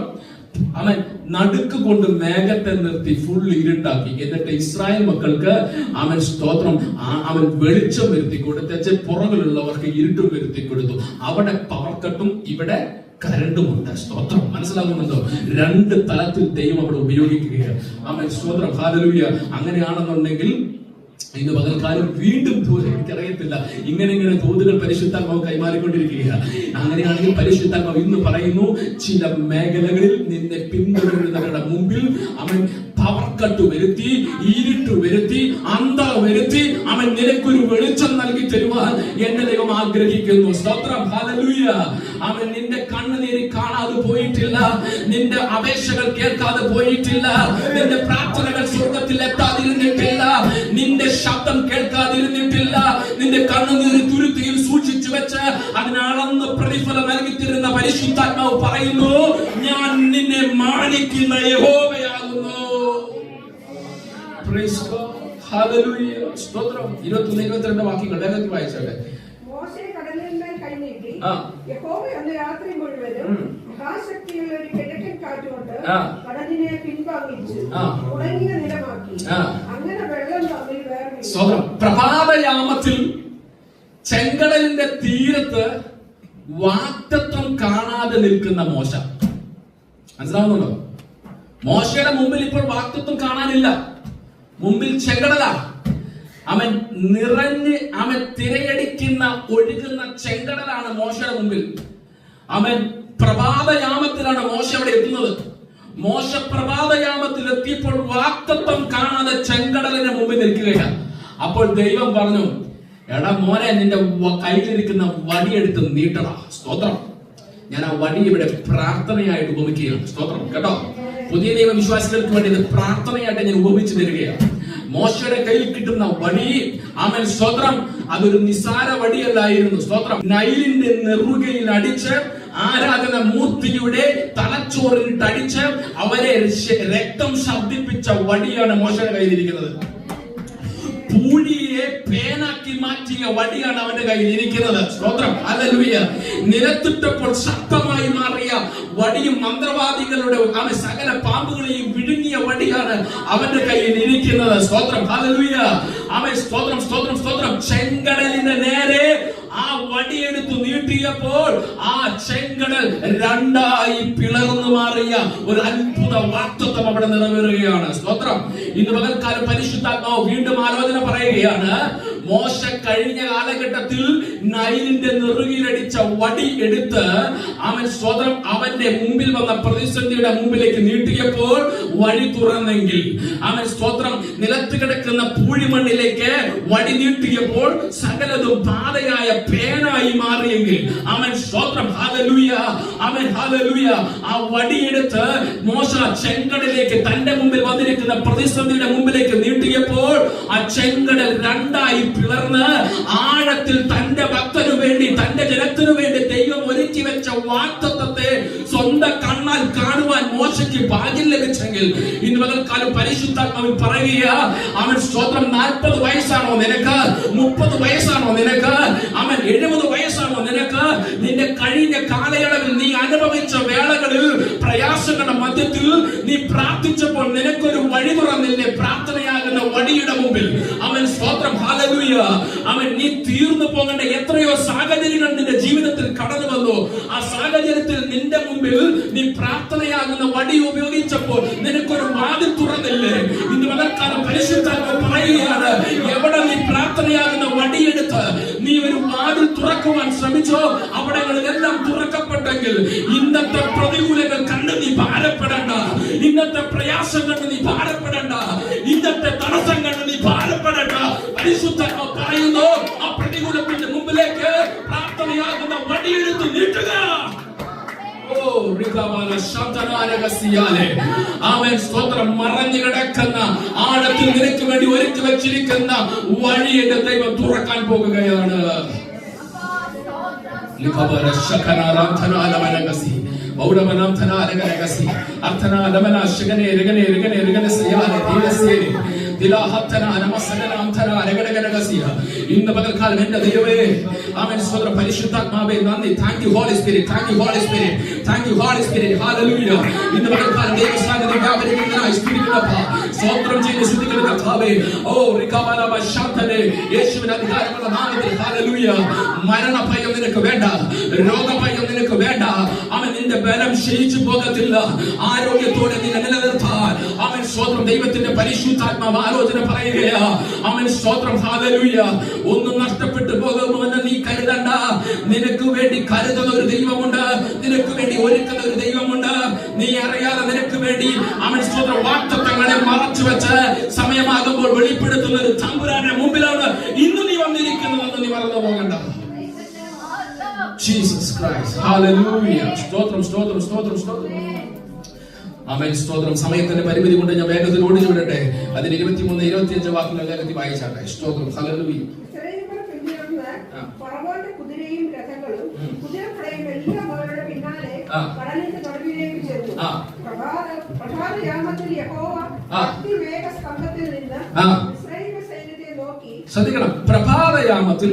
അവൻ നടുക്ക് കൊണ്ട് മേഘത്തെ നിർത്തി ഫുൾ ഇരുട്ടാക്കി. എന്നിട്ട് ഇസ്രായേൽ മക്കൾക്ക് അവൻ സ്തോത്രം അവൻ വെളിച്ചം വരുത്തി കൊടുത്തേച്ച് പുറകിലുള്ളവർക്ക് ഇരുട്ടും വരുത്തി കൊടുത്തു. അവിടെ പവർ കട്ടും ഇവിടെ കരണ്ടുമുണ്ട്. സ്തോത്രം. മനസ്സിലാകുന്നുണ്ടോ? രണ്ട് തലത്തിൽ ദൈവം അവിടെ ഉപയോഗിക്കുകയാണ്. അവൻ സ്തോത്രം. ഹല്ലേലൂയ. അങ്ങനെയാണെന്നുണ്ടെങ്കിൽ ഇന്ന് പകൽക്കാലം വീണ്ടും എനിക്കറിയത്തില്ല, ഇങ്ങനെ തോതുകൾ പരിശുദ്ധാത്മാവ് കൈമാറിക്കൊണ്ടിരിക്കുകയാണ്. അങ്ങനെയാണെങ്കിൽ പരിശുദ്ധാത്മാവ് ഇന്ന് പറയുന്നു, ചില മേഖലകളിൽ നിന്നെ പിന്തുടരുന്നവരുടെ മുമ്പിൽ അവൻ പവർ കട്ട് വരുത്തി, ഇരുട്ട് വരുത്തി, അന്ധത വരുത്തി അവൻ നിനക്കൊരു വെളിച്ചം നൽകി തരുവാൻ എന്റെ ദൈവം ആഗ്രഹിക്കുന്നു. സ്തോത്രം. ഹല്ലേലൂയ. അവൻ നിന്റെ കണ്ണുനീര് കാണാതെ പോയിട്ടില്ല. നിന്റെ അപേക്ഷകൾ കേൾക്കാതെ പോയിട്ടില്ല. നിന്റെ പ്രാർത്ഥനകൾ സ്വർഗത്തിൽ എത്താതിരുന്നിട്ടില്ല. നിന്റെ ശബ്ദം കേൾക്കാതിരുന്നിട്ടില്ല. നിന്റെ കണ്ണുനീര് തുരുത്തിയിൽ സൂക്ഷിച്ചു വെച്ച് അതിനളന്ന് പ്രതിഫലം നൽകി തരുന്ന പരിശുദ്ധാത്മാവ് പറയുന്നു, ഞാൻ നിന്നെ മാനിക്കുന്ന യഹോവയാകുന്നു. Praise God. ഹല്ലേലൂയ. സ്തോത്രം. 21-22 വാക്യങ്ങൾ വേഗത്തിൽ വായിച്ചാട്ടെ. മോശെ കടലിന്മേൽ കൈനീട്ടി യഹോവ അന്ന് രാത്രി മുഴുവനും മഹാശക്തിയുള്ള ഒരു കിഴക്കൻ ചുഴലിക്കാറ്റുകൊണ്ട് ആ. കടലിനെ പിൻവാങ്ങിച്ചു ആ. ഉണങ്ങിയ നിലമാക്കി. ആ. അങ്ങനെ വെള്ളം തമ്മിൽ വേർപിരിഞ്ഞു. സ്തോത്രം. പ്രഭാതയാമത്തിൽ ചെങ്കടലിന്റെ തീരത്ത് വാഗ്ദത്തം കാണാതെ നിൽക്കുന്ന മോശ. മനസ്സിലാവുന്നുണ്ടോ? മോശയുടെ മുമ്പിൽ ഇപ്പോൾ വാഗ്ദത്തം കാണാനില്ല. മുമ്പിൽ ചെങ്കടല. അവൻ നിറഞ്ഞ് അവൻ തിരയടിക്കുന്ന ഒഴുകുന്ന ചെങ്കടലാണ് മോശയുടെ മുമ്പിൽ. അവൻ പ്രഭാതയാമത്തിലാണ് മോശ അവിടെ എത്തുന്നത്. മോശ പ്രഭാതയാമത്തിൽ എത്തിയപ്പോൾ വാഗ്ദത്തം കാണാതെ ചെങ്കടലിന് മുമ്പിൽ നിൽക്കുകയാണ്. അപ്പോൾ ദൈവം പറഞ്ഞു, എടാ മോനെ, നിന്റെ കയ്യിലിരിക്കുന്ന വടിയെടുത്ത് നീട്ടടാ. സ്തോത്രം. ഞാൻ ആ വടി ഇവിടെ പ്രാർത്ഥനയായിട്ട് ഉപമിക്കുകയാണ്. സ്തോത്രം കേട്ടോ. പുതിയ നിയമ വിശ്വാസികൾക്ക് വേണ്ടി ഇത് പ്രാർത്ഥനയായിട്ട് ഞാൻ ഉപമിച്ചു തരികയാണ്. മോശയുടെ കയ്യിൽ കിട്ടുന്ന വടി, അവൻ സ്തോത്രം, അതൊരു നിസാര വടിയല്ലായിരുന്നു. സ്തോത്രം. നൈലിന്റെ നെറുകയിൽ അടിച്ച് ആരാധന മൂർത്തിയുടെ തലച്ചോറിലിട്ട് അടിച്ച് അവരെ രക്തം ശബ്ദിപ്പിച്ച വടിയാണ് മോശയുടെ കയ്യിലിരിക്കുന്നത്. പൂഴിയെ പേനാക്കി മാറ്റിയ വടിയാണ് അവന്റെ കയ്യിൽ ഇരിക്കുന്നത്. സ്തോത്രം. ഹല്ലേലൂയ. നിലത്തിട്ടപ്പോൾ ശക്തമായി മാറിയ വടിയും മന്ത്രവാദികളുടെ അവൻ സകല പാമ്പുകളെയും വിഴുങ്ങിയ വടിയാണ് അവന്റെ കയ്യിൽ ഇരിക്കുന്നത്. സ്തോത്രം. ഹല്ലേലൂയ. അവൻ സ്തോത്രം സ്തോത്രം സ്തോത്രം. ചെങ്കടലിന്റെ നേരെ ആ വടിയെടുത്ത് നീട്ടിയപ്പോൾ ആ ചെങ്കടൽ രണ്ടായി പിളർന്നു മാറിയ ഒരു അത്ഭുത വാഗ്ദത്തം അവിടെ നിറവേറുകയാണ്. സ്തോത്രം. ഇന്ന് പകൽക്കാലം പരിശുദ്ധാത്മാവ് വീണ്ടും ആലോചന പറയുകയാണ്. മോശ കഴിഞ്ഞ കാലഘട്ടത്തിൽ നൈലിന്റെ നെറുകിലടിച്ച വടി എടുത്ത് അവൻ സ്തോത്രം അവന്റെ മുമ്പിൽ വന്ന പ്രതിസന്ധിയുടെ മുമ്പിലേക്ക് നീട്ടിയപ്പോൾ വഴി തുറന്നെങ്കിൽ, അവൻ സ്തോത്രം നിലത്ത് കിടക്കുന്ന പൂഴിമണ്ണിലേക്ക് വടി നീട്ടിയപ്പോൾ സകലതും പാതയായ പേനായി മാറിയെങ്കിൽ, അവൻ സ്തോത്രം ഹല്ലേലൂയ, അവൻ ഹല്ലേലൂയ ആ വടിയെടുത്ത് മോശ ചെങ്കടലിലേക്ക് തന്റെ മുമ്പിൽ വന്നിരിക്കുന്ന പ്രതിസന്ധിയുടെ മുമ്പിലേക്ക് നീട്ടിയപ്പോൾ ആ ചെങ്കടൽ രണ്ടായി പിളർന്ന് ആഴത്തിൽ തന്റെ ഭക്തനു വേണ്ടി തന്റെ ജനത്തിനു വേണ്ടി ദൈവം ഒരുക്കി വെച്ച വാഗ്ദത്തത്തെ സ്വന്തം കണ്ണാൽ കാണുവാൻ മോശയ്ക്ക് ഭാഗ്യം ലഭിച്ചെങ്കിൽ, ഇന്ന് പകൽക്കാലം പരിശുദ്ധാത്മാവിൽ പറയുക, അവൻ സ്തോത്രം 40 വയസ്സാണോ നിനക്ക്, 30 വയസ്സാണോ നിനക്ക്, അവൻ 70 വയസ്സാണോ നിനക്ക്, നിന്റെ കഴിഞ്ഞ കാലയളവിൽ നീ അനുഭവിച്ച വേളകളിൽ പ്രയാസങ്ങളുടെ മധ്യത്തിൽ നീ പ്രാർത്ഥിച്ചപ്പോൾ നിനക്കൊരു വഴി തുറന്നില്ലേ പ്രാർത്ഥനയാകുന്ന വടിയുടെ മുമ്പിൽ. അവൻ സ്തോത്രം ഹല്ലേലൂയ. അവൻ നീ തീർന്നു പോകേണ്ട എത്രയോ സാഹചര്യങ്ങൾ നിന്റെ ജീവിതത്തിൽ കടന്നു വന്നു. ആ സാഹചര്യത്തിൽ നിന്റെ മുമ്പിൽ നീ പ്രാർത്ഥനയാകുന്ന വടി ഉപയോഗിച്ചപ്പോൾ നിനക്കൊരു വാതിൽ തുറന്നില്ലേ. ഇന്ന് പകൽക്കാലം പരിശുദ്ധാത്മാവ് പറയുകയാണ്, എവിടെ നീ പ്രാർത്ഥനയാകുന്ന വടിയെടുത്ത് നീ ഒരു വാതിൽ തുറക്കുവാൻ ശ്രമിച്ചോ അവിടങ്ങളിലെല്ലാം തുറക്കപ്പെട്ടെങ്കിൽ, ഇന്നത്തെ പ്രതികൂലങ്ങൾ കണ്ട് നീ ഭാരപ്പെടണ്ട, ഇന്നത്തെ പ്രയാസം കണ്ട് നീ ഭാരപ്പെടണ്ട, ഇന്നത്തെ തടസ്സം കണ്ട് നീ ഭാരപ്പെടണ്ട. പരിശുദ്ധാത്മാവ് പറയുന്നു, ആ പ്രതികൂലത്തിന്റെ മുമ്പിലേക്ക് പ്രാർത്ഥനയാകുന്ന വടിയെടുത്ത് നീട്ടുക. അവൻ സ്തോത്രം മറഞ്ഞു കിടക്കുന്ന ആഴത്തിൽ നിനക്ക് വേണ്ടി ഒരുക്കി വെച്ചിരിക്കുന്ന വഴിയുടെ ദൈവം തുറക്കാൻ പോകുകയാണ്. ഇന്ന് പകൽക്കാലം എന്റെ ദൈവമേ, ആമേൻ സ്തോത്രം പരിശുദ്ധാത്മാവേ നന്ദി. Thank you holy spirit, thank you holy spirit, thank you holy spirit. ഹല്ലേലൂയ. ഇന്ന് പകൽക്കാലം ദൈവസാന്നിധ്യം വ്യാപരിക്കുന്നതിനായി സ്തുതിക്കുന്നപ്പാ, സ്തോത്രം ചെയ്ത് സ്തുതിക്കുന്ന കർത്താവേ. ഓ റികബാലബ ശാന്തനെ യേശുവിന്റെ അധികാരമുള്ള നാമത്തിൽ ഹല്ലേലൂയ. മരണഭയം നിനക്ക് വേണ്ട, രോഗഭയം നിനക്ക് വേണ്ട. അവൻ നിന്റെ ബലം ക്ഷയിച്ചു പോകത്തില്ല. ആരോഗ്യത്തോടെ നിന്നെ നിലനിർത്താൻ അവൻ സ്തോത്രം ദൈവത്തിന്റെ പരിശുദ്ധാത്മാവ് ആലോചന പറയുകയാ. അവൻ സ്തോത്രം ഹല്ലേലൂയ. ഒന്നും നഷ്ടപ്പെട്ടു പോകുമെന്ന് നീ കരുതണ്ട. നിനക്ക് വേണ്ടി കരുതുന്ന ഒരു ദൈവമുണ്ട്, നിനക്ക് വേണ്ടി ഒരുക്കുന്ന ഒരു ദൈവമുണ്ട്. നീ അറിയാതെ നിനക്ക് വേണ്ടി അവൻ സ്തോത്രം വാഗ്ദത്തങ്ങളെ മറച്ചു വെച്ച് സമയമാകുമ്പോൾ വെളിപ്പെടുത്തുന്ന ഒരു തമ്പുരാന്റെ മുമ്പിലാണ് ഇന്ന് നീ വന്നിരിക്കുന്നതെന്ന് നീ മറന്നു പോകണ്ട. Jesus Christ hallelujah. സ്തോത്രം സ്തോത്രം സ്തോത്രം സ്തോത്രം. ആമേൻ സ്തോത്രം. സമയത്തിന്റെ പരിമിതി കൊണ്ട് ഞാൻ വേഗത്തിൽ ഓടിച്ചു വിടട്ടെ. അതിന് 23, 25 വാക്കുകൾ വേഗത്തിൽ വായിച്ചാട്ടെ. സ്തോത്രം ഹല്ലേലൂയ. ഫറവോന്റെ കുതിരയും രഥങ്ങളും കുതിരപ്പടയും എല്ലാം അവരുടെ പിന്നാലെ കടലിന്റെ നടുവിലേക്ക് ചെന്നു. പ്രഭാതയാമത്തിൽ യഹോവ അഗ്നിമേഘസ്തംഭത്തിൽ നിന്ന് ഇസ്രായേൽ സൈന്യത്തെ നോക്കി. ശ്രദ്ധിക്കണം. പ്രഭാതയാമത്തിൽ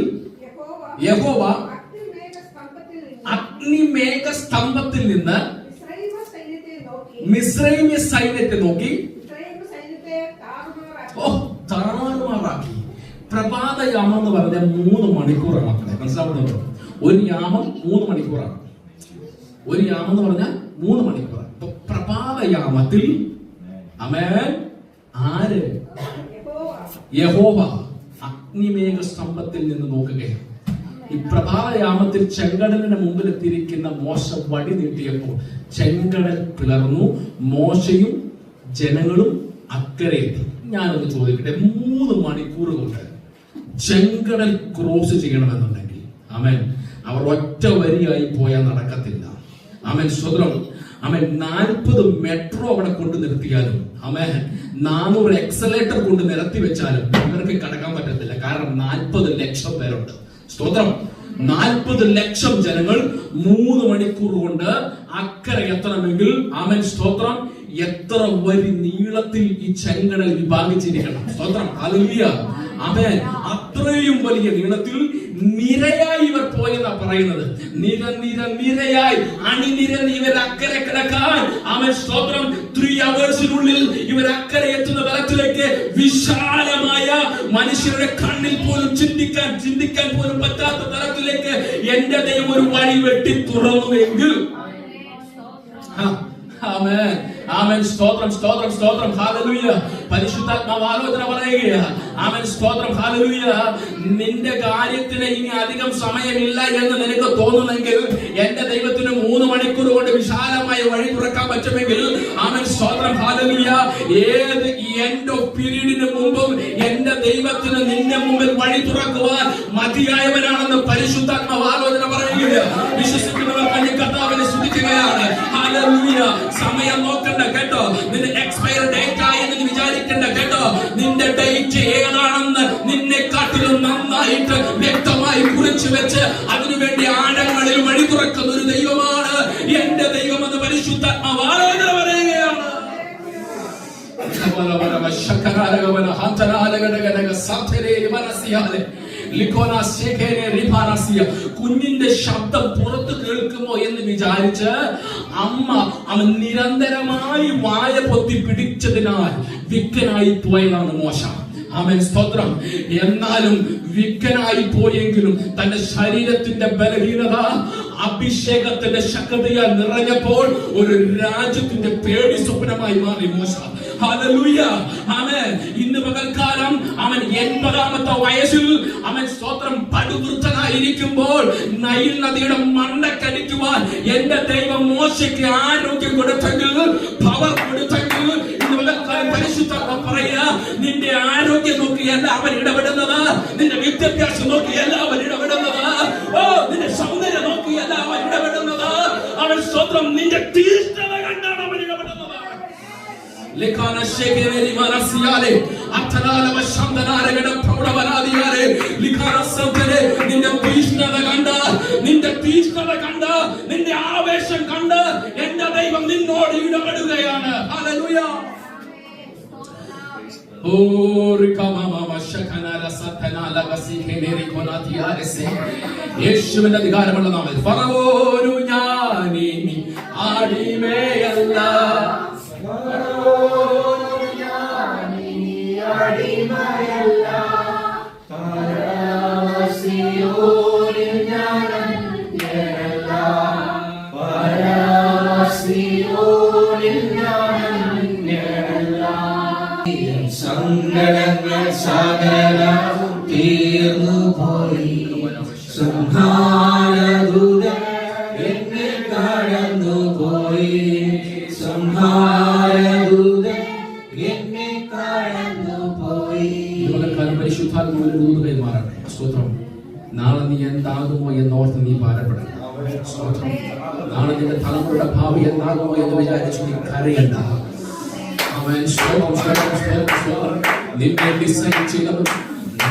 യഹോവ അഗ്നിമേഘസ്തംഭത്തിൽ നിന്ന് മിസ്രൈമ്യ സൈന്യത്തെ നോക്കി ഇസ്രായേൽ സൈന്യത്തെ താറുമാറാക്കി. താറുമാറാക്കി. പ്രഭാതയാമം എന്ന് പറഞ്ഞ 3 മണിക്കൂറാണ് മക്കളെ, മനസ്സിലാവുന്നുണ്ടോ? ഒരു യാമം 3 മണിക്കൂറാണ്. ഒരു യാമം എന്ന് പറഞ്ഞാൽ 3 മണിക്കൂറാണ്. പ്രഭാതയാമത്തിൽ ആമേൻ ആര്? യഹോവ അഗ്നിമേഘ സ്തംഭത്തിൽ നിന്ന് നോക്കുകയാണ്. ഈ പ്രഭാതയാമത്തിൽ ചെങ്കടലിന് മുമ്പിൽ എത്തിയിരിക്കുന്ന മോശ വടി നീട്ടിയപ്പോൾ ചെങ്കടൽ പിളർന്നു, മോശയും ജനങ്ങളും അക്കരെ എത്തി. ഞാനൊന്ന് ചോദിക്കട്ടെ, 3 മണിക്കൂർ കൊണ്ട് ചെങ്കടൽ ക്രോസ് ചെയ്യണമെന്നുണ്ടെങ്കിൽ ആമേൻ അവർ ഒറ്റ വരിയായി പോയാൽ നടക്കത്തില്ല. ആമേൻ സ്വതന്ത്രം. ആമേൻ 40 മെട്രോ അവിടെ കൊണ്ട് നിർത്തിയാലും ആമേൻ 400 എക്സലേറ്റർ കൊണ്ട് നിരത്തി വെച്ചാലും ഇവർക്ക് കടക്കാൻ പറ്റത്തില്ല. കാരണം 40 ലക്ഷം പേരുണ്ട്. സ്തോത്രം. 40 ലക്ഷം ജനങ്ങൾ 3 മണിക്കൂർ കൊണ്ട് അക്കരെ എത്തണമെങ്കിൽ ആമേൻ സ്തോത്രം എത്ര വരി നീളത്തിൽ ഈ ചെങ്കടൽ വിഭാഗിച്ചിരിക്കണം. സ്തോത്രം. ഹല്ലേലൂയ. ആമേൻ. അത്രയും വലിയ നീളത്തിൽ നിരയായി ഇവർ പോയെന്നാ പറയുന്നത്. നിരയായി അണിനിരന്ന് ഇവർ അക്കരെ കിടക്കാൻ ആമേൻ സ്തോത്രം 3 അവേഴ്സിനുള്ളിൽ ഇവർ അക്കരെ എത്തുന്ന തലത്തിലേക്ക് വിശാലമായ മനുഷ്യരുടെ കണ്ണിൽ പോലും ചിന്തിക്കാൻ പോലും പറ്റാത്ത തലത്തിലേക്ക് എന്റെ ദൈവം ഒരു വഴി വെട്ടി തുറന്നുവെങ്കിൽ ആമേൻ ആമേൻ സ്തോത്രം സ്തോത്രം സ്തോത്രം ഹല്ലേലൂയ. പരിശുദ്ധാത്മാവ് ആലോചന പറയുകയാണ്. ആമേൻ സ്തോത്രം ഹല്ലേലൂയ. നിന്റെ കാര്യത്തിന് ഇനി അധികം സമയമില്ല എന്ന് നിനക്ക് തോന്നുന്നെങ്കിൽ എന്റെ ദൈവത്തിന് 3 മണിക്കൂർ കൊണ്ട് വിശാലമായ വഴി തുറക്കാൻ പറ്റുമെങ്കിൽ ആമേൻ സ്തോത്രം ഹല്ലേലൂയ. ഏത് എൻഡ് ഓഫ് പീരീഡിന് മുമ്പും എന്റെ ദൈവത്തിന് നിന്റെ മുമ്പിൽ വഴി തുറക്കുവാൻ മതിയായവനാണെന്ന് പരിശുദ്ധാത്മാവ് ആലോചന പറയുകയാണ്. വിശ്വസിക്കുന്നവർ കർത്താവിനെ സ്തുതിക്കുകയാണ്. ഹല്ലേലൂയ. സമയം നോക്കണ്ട കേട്ടോ. നിന്റെ എക്സ്പയർ ഡേറ്റ് ആയി എന്ന് വിചാരിക്കണ്ട കേട്ടോ. നിന്റെ ഡേറ്റ് ഏതാണെന്ന് നിന്നെക്കാട്ടിലും നന്നായിട്ട് വ്യക്തമായി കുറിച്ചു വെച്ച് അതിനുവേണ്ടി ആഴങ്ങളിൽ വഴി തുറക്കുന്ന ഒരു ദൈവമാണ് എന്റെ ദൈവം എന്ന് പരിശുദ്ധാത്മാവ് ആലോചന പറയുകയാണ്. കുഞ്ഞിന്റെ ശബ്ദം പുറത്ത് കേൾക്കുമോ എന്ന് വിചാരിച്ച് അമ്മ അവൻ നിരന്തരമായി വായ പൊത്തി പിടിച്ചതിനാൽ വിക്കനായി പോയതാണ് മോശ. ആമേൻ സ്തോത്രം. എന്നാലും വിക്കനായി പോയെങ്കിലും തന്റെ ശരീരത്തിന്റെ ബലഹീനത അഭിഷേകത്തിന്റെ ശക്തിയാൽ നിറഞ്ഞപ്പോൾ ഒരു രാജ്യത്തിന്റെ പേടി സ്വപ്നമായി മാറി മോശ. ഹല്ലേലൂയ. ആമേൻ. ഇന്ന് പകൽക്കാലം അവൻ 80ാമത്തെ വയസ്സിൽ അവൻ സ്തോത്രം പടുവൃദ്ധനായിരിക്കുമ്പോൾ നൈൽ നദിയുടെ മണ്ടക്കടിക്കുവാൻ എന്റെ ദൈവം മോശയ്ക്ക് ആരോഗ്യം കൊടുത്തെങ്കിൽ, പവർ കൊടുത്തെങ്കിൽ, ഇന്ന് പകൽക്കാലം പരിശുദ്ധാത്മാവ് പറയുക, നിന്റെ ആരോഗ്യം നോക്കിയല്ല അവൻ ഇടപെടുന്നത്, നിന്റെ വിദ്യാഭ്യാസം നോക്കിയല്ല അവൻ ഇടപെടുന്നത്, നിന്റെ സൗന്ദര്യം നോക്കിയല്ല അവൻ ഇടപെടുന്നത്, അവൻ സ്തോത്രം നിന്റെ തീഷ്ണത കണ്ടാണ് അവൻ ഇടപെടുന്നത്. നിന്റെ തീഷ്ണത കണ്ട് നിന്റെ ആവേശം കണ്ട് എന്റെ ദൈവം നിന്നോട് ഇടപെടുകയാണ്. ഹല്ലേലൂയ. യേശുവിന്റെ അധികാരമുള്ള നാമത്തിൽ ഫറവോനു ഞാനിനി അടിമയല്ല, സങ്കടങ്ങൾ സകലവും തീർന്നുപോയി, സംഹാരദൂതൻ എന്നെ കടന്നുപോയി, സംഹാരദൂതൻ എന്നെ കടന്നുപോയി. പരിശുദ്ധാത്മാവിന്റെ ദൂത് കൈമാറട്ടെ. സ്തോത്രം. നാളെ നീ എന്താകുമോ എന്നോർത്ത് നീ ഭാരപ്പെടണം. സ്തോത്രം. നാളെ നിന്റെ തലമുറയുടെ ഭാവി എന്താകുമോ എന്ന് വിചാരിച്ചു നീ കരയണ്ട. നിന്നെ ഡിസൈൻ ചെയ്തവൻ,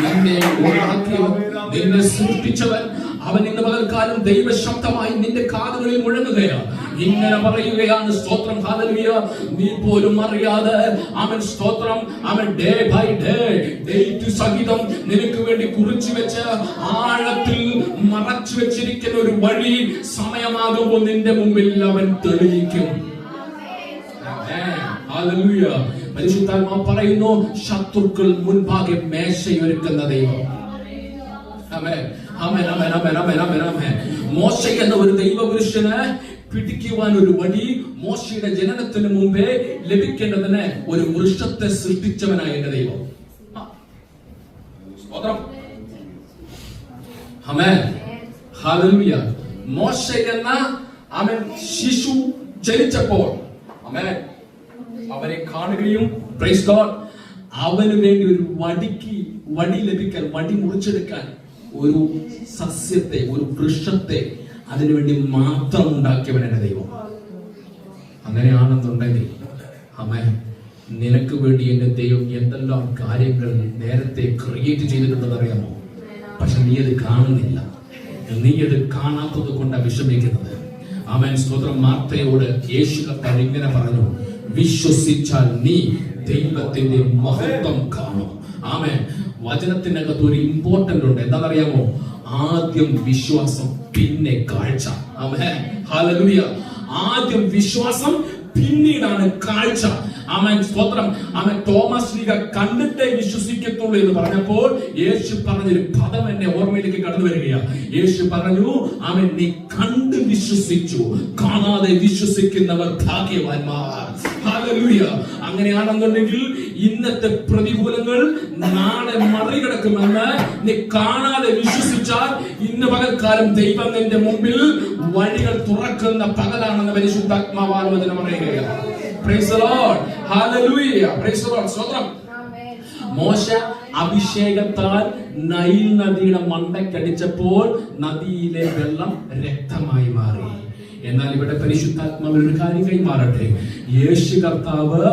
നിന്നെ ഉണ്ടാക്കിയവൻ, നിന്നെ സൃഷ്ടിച്ചവൻ അവൻ ഇന്ന് പകൽക്കാലം ദൈവശബ്ദമായി നിന്റെ കാതുകളിൽ മുഴങ്ങുകയാണ്. ഇങ്ങനെ പറയുകയാണ് സ്തോത്രം ഹല്ലേലൂയ. നീ പോലും അറിയാതെ അവൻ സ്തോത്രം അവൻ ഡേ ബൈ ഡേ ഡേറ്റ് സഹിതം നിനക്ക് വേണ്ടി കുറിച്ചു വെച്ച് ആഴത്തിൽ മറച്ചു വെച്ചിരിക്കുന്ന ഒരു വഴി സമയമാകുമ്പോൾ നിന്റെ മുമ്പിൽ അവൻ തെളിയിക്കും. ഹല്ലേലൂയ. പരിശുദ്ധാത്മാവ് പറയുന്നു, ശത്രുക്കൾ മുൻപാകെ മേശയൊരുക്കുന്ന ദൈവം. ആമേൻ, ആമേൻ, ആമേൻ, ആമേൻ, ആമേൻ, ആമേൻ, ആമേൻ. മോശ എന്ന ഒരു ദൈവപുരുഷന് പിടിക്കുവാൻ ഒരു വടി മോശയുടെ ജനനത്തിന് മുമ്പേ ലഭിക്കേണ്ടതിന് ഒരു വൃക്ഷത്തെ സൃഷ്ടിച്ചവനായ എന്റെ ദൈവം. ആമേൻ, ഹല്ലേലൂയ. മോശ എന്ന അവൻ ശിശു ജനിച്ചപ്പോൾ ആമേൻ അവനെ കാണുകയും പ്രൈസ് ഗോഡ് അവന് വേണ്ടി ഒരു വടി ലഭിക്കാൻ, വടി മുറിച്ചെടുക്കാൻ ഒരു സസ്യത്തെ, ഒരു വൃക്ഷത്തെ അതിനുവേണ്ടി മാത്രം ഉണ്ടാക്കിയവൻ എന്റെ ദൈവം. അങ്ങനെയാണെന്നുണ്ടെങ്കിൽ ആമേൻ നിനക്ക് വേണ്ടി എന്റെ ദൈവം എന്തെല്ലാം കാര്യങ്ങൾ നേരത്തെ ക്രിയേറ്റ് ചെയ്തിട്ടുണ്ടെന്ന് അറിയാമോ? പക്ഷെ നീ അത് കാണുന്നില്ല. നീ അത് കാണാത്തത് കൊണ്ടാണ് വിഷമിക്കുന്നത്. ആമേൻ, സ്തോത്രം. മാർത്തയോട് യേശു കർത്താവ് ഇങ്ങനെ പറഞ്ഞു, വിശ്വസിച്ചാൽ നീ ദൈവത്തിന്റെ മഹത്വം കാണും. ആമേൻ. വചനത്തിനകത്ത് ഒരു ഇമ്പോർട്ടന്റ് ഉണ്ട്. എന്താണെന്നറിയാമോ? ആദ്യം വിശ്വാസം, പിന്നെ കാഴ്ച. ആമേൻ, ഹല്ലേലൂയ. ആദ്യം വിശ്വാസം, പിന്നീടാണ് കാഴ്ച. ആമേൻ, സ്തോത്രം. ആമേൻ. തോമസ് ലീഗ കണ്ടിട്ടേ വിശ്വസിക്കത്തുള്ളൂ എന്ന് പറഞ്ഞപ്പോൾ യേശു പറഞ്ഞൊരു പദം എന്നെ ഓർമ്മയിലേക്ക് കടന്നു വരികയാണ്. യേശു പറഞ്ഞു, ആമേൻ, നീ കണ്ട് വിശ്വസിച്ചു, കാണാതെ വിശ്വസിക്കുന്നവർ ഭാഗ്യവാന്മാർ. ഹല്ലേലൂയ. അങ്ങനെയാണെന്നുണ്ടെങ്കിൽ ഇന്നത്തെ പ്രതികൂലങ്ങൾ നാളെ മറികടക്കുമെന്ന് നീ കാണാതെ വിശ്വസിച്ചാൽ ഇന്ന് പകൽക്കാലം ദൈവം നിന്റെ മുമ്പിൽ വഴികൾ തുറക്കുന്ന പകലാണെന്ന് പരിശുദ്ധാത്മാവാൽ വചനം പറയുകയാണ്. Praise the Lord. Hallelujah. Praise the Lord. സ്തോത്രം. മോശ അഭിഷേകത്താൽ നൈൽ നദിയുടെ മണ്ടക്കടിച്ചപ്പോൾ നദിയിലെ വെള്ളം രക്തമായി മാറി. എന്നാൽ ഇവിടെ പരിശുദ്ധാത്മാവിൽ ഒരു കാര്യം കൈമാറട്ടെ. യേശു കർത്താവ്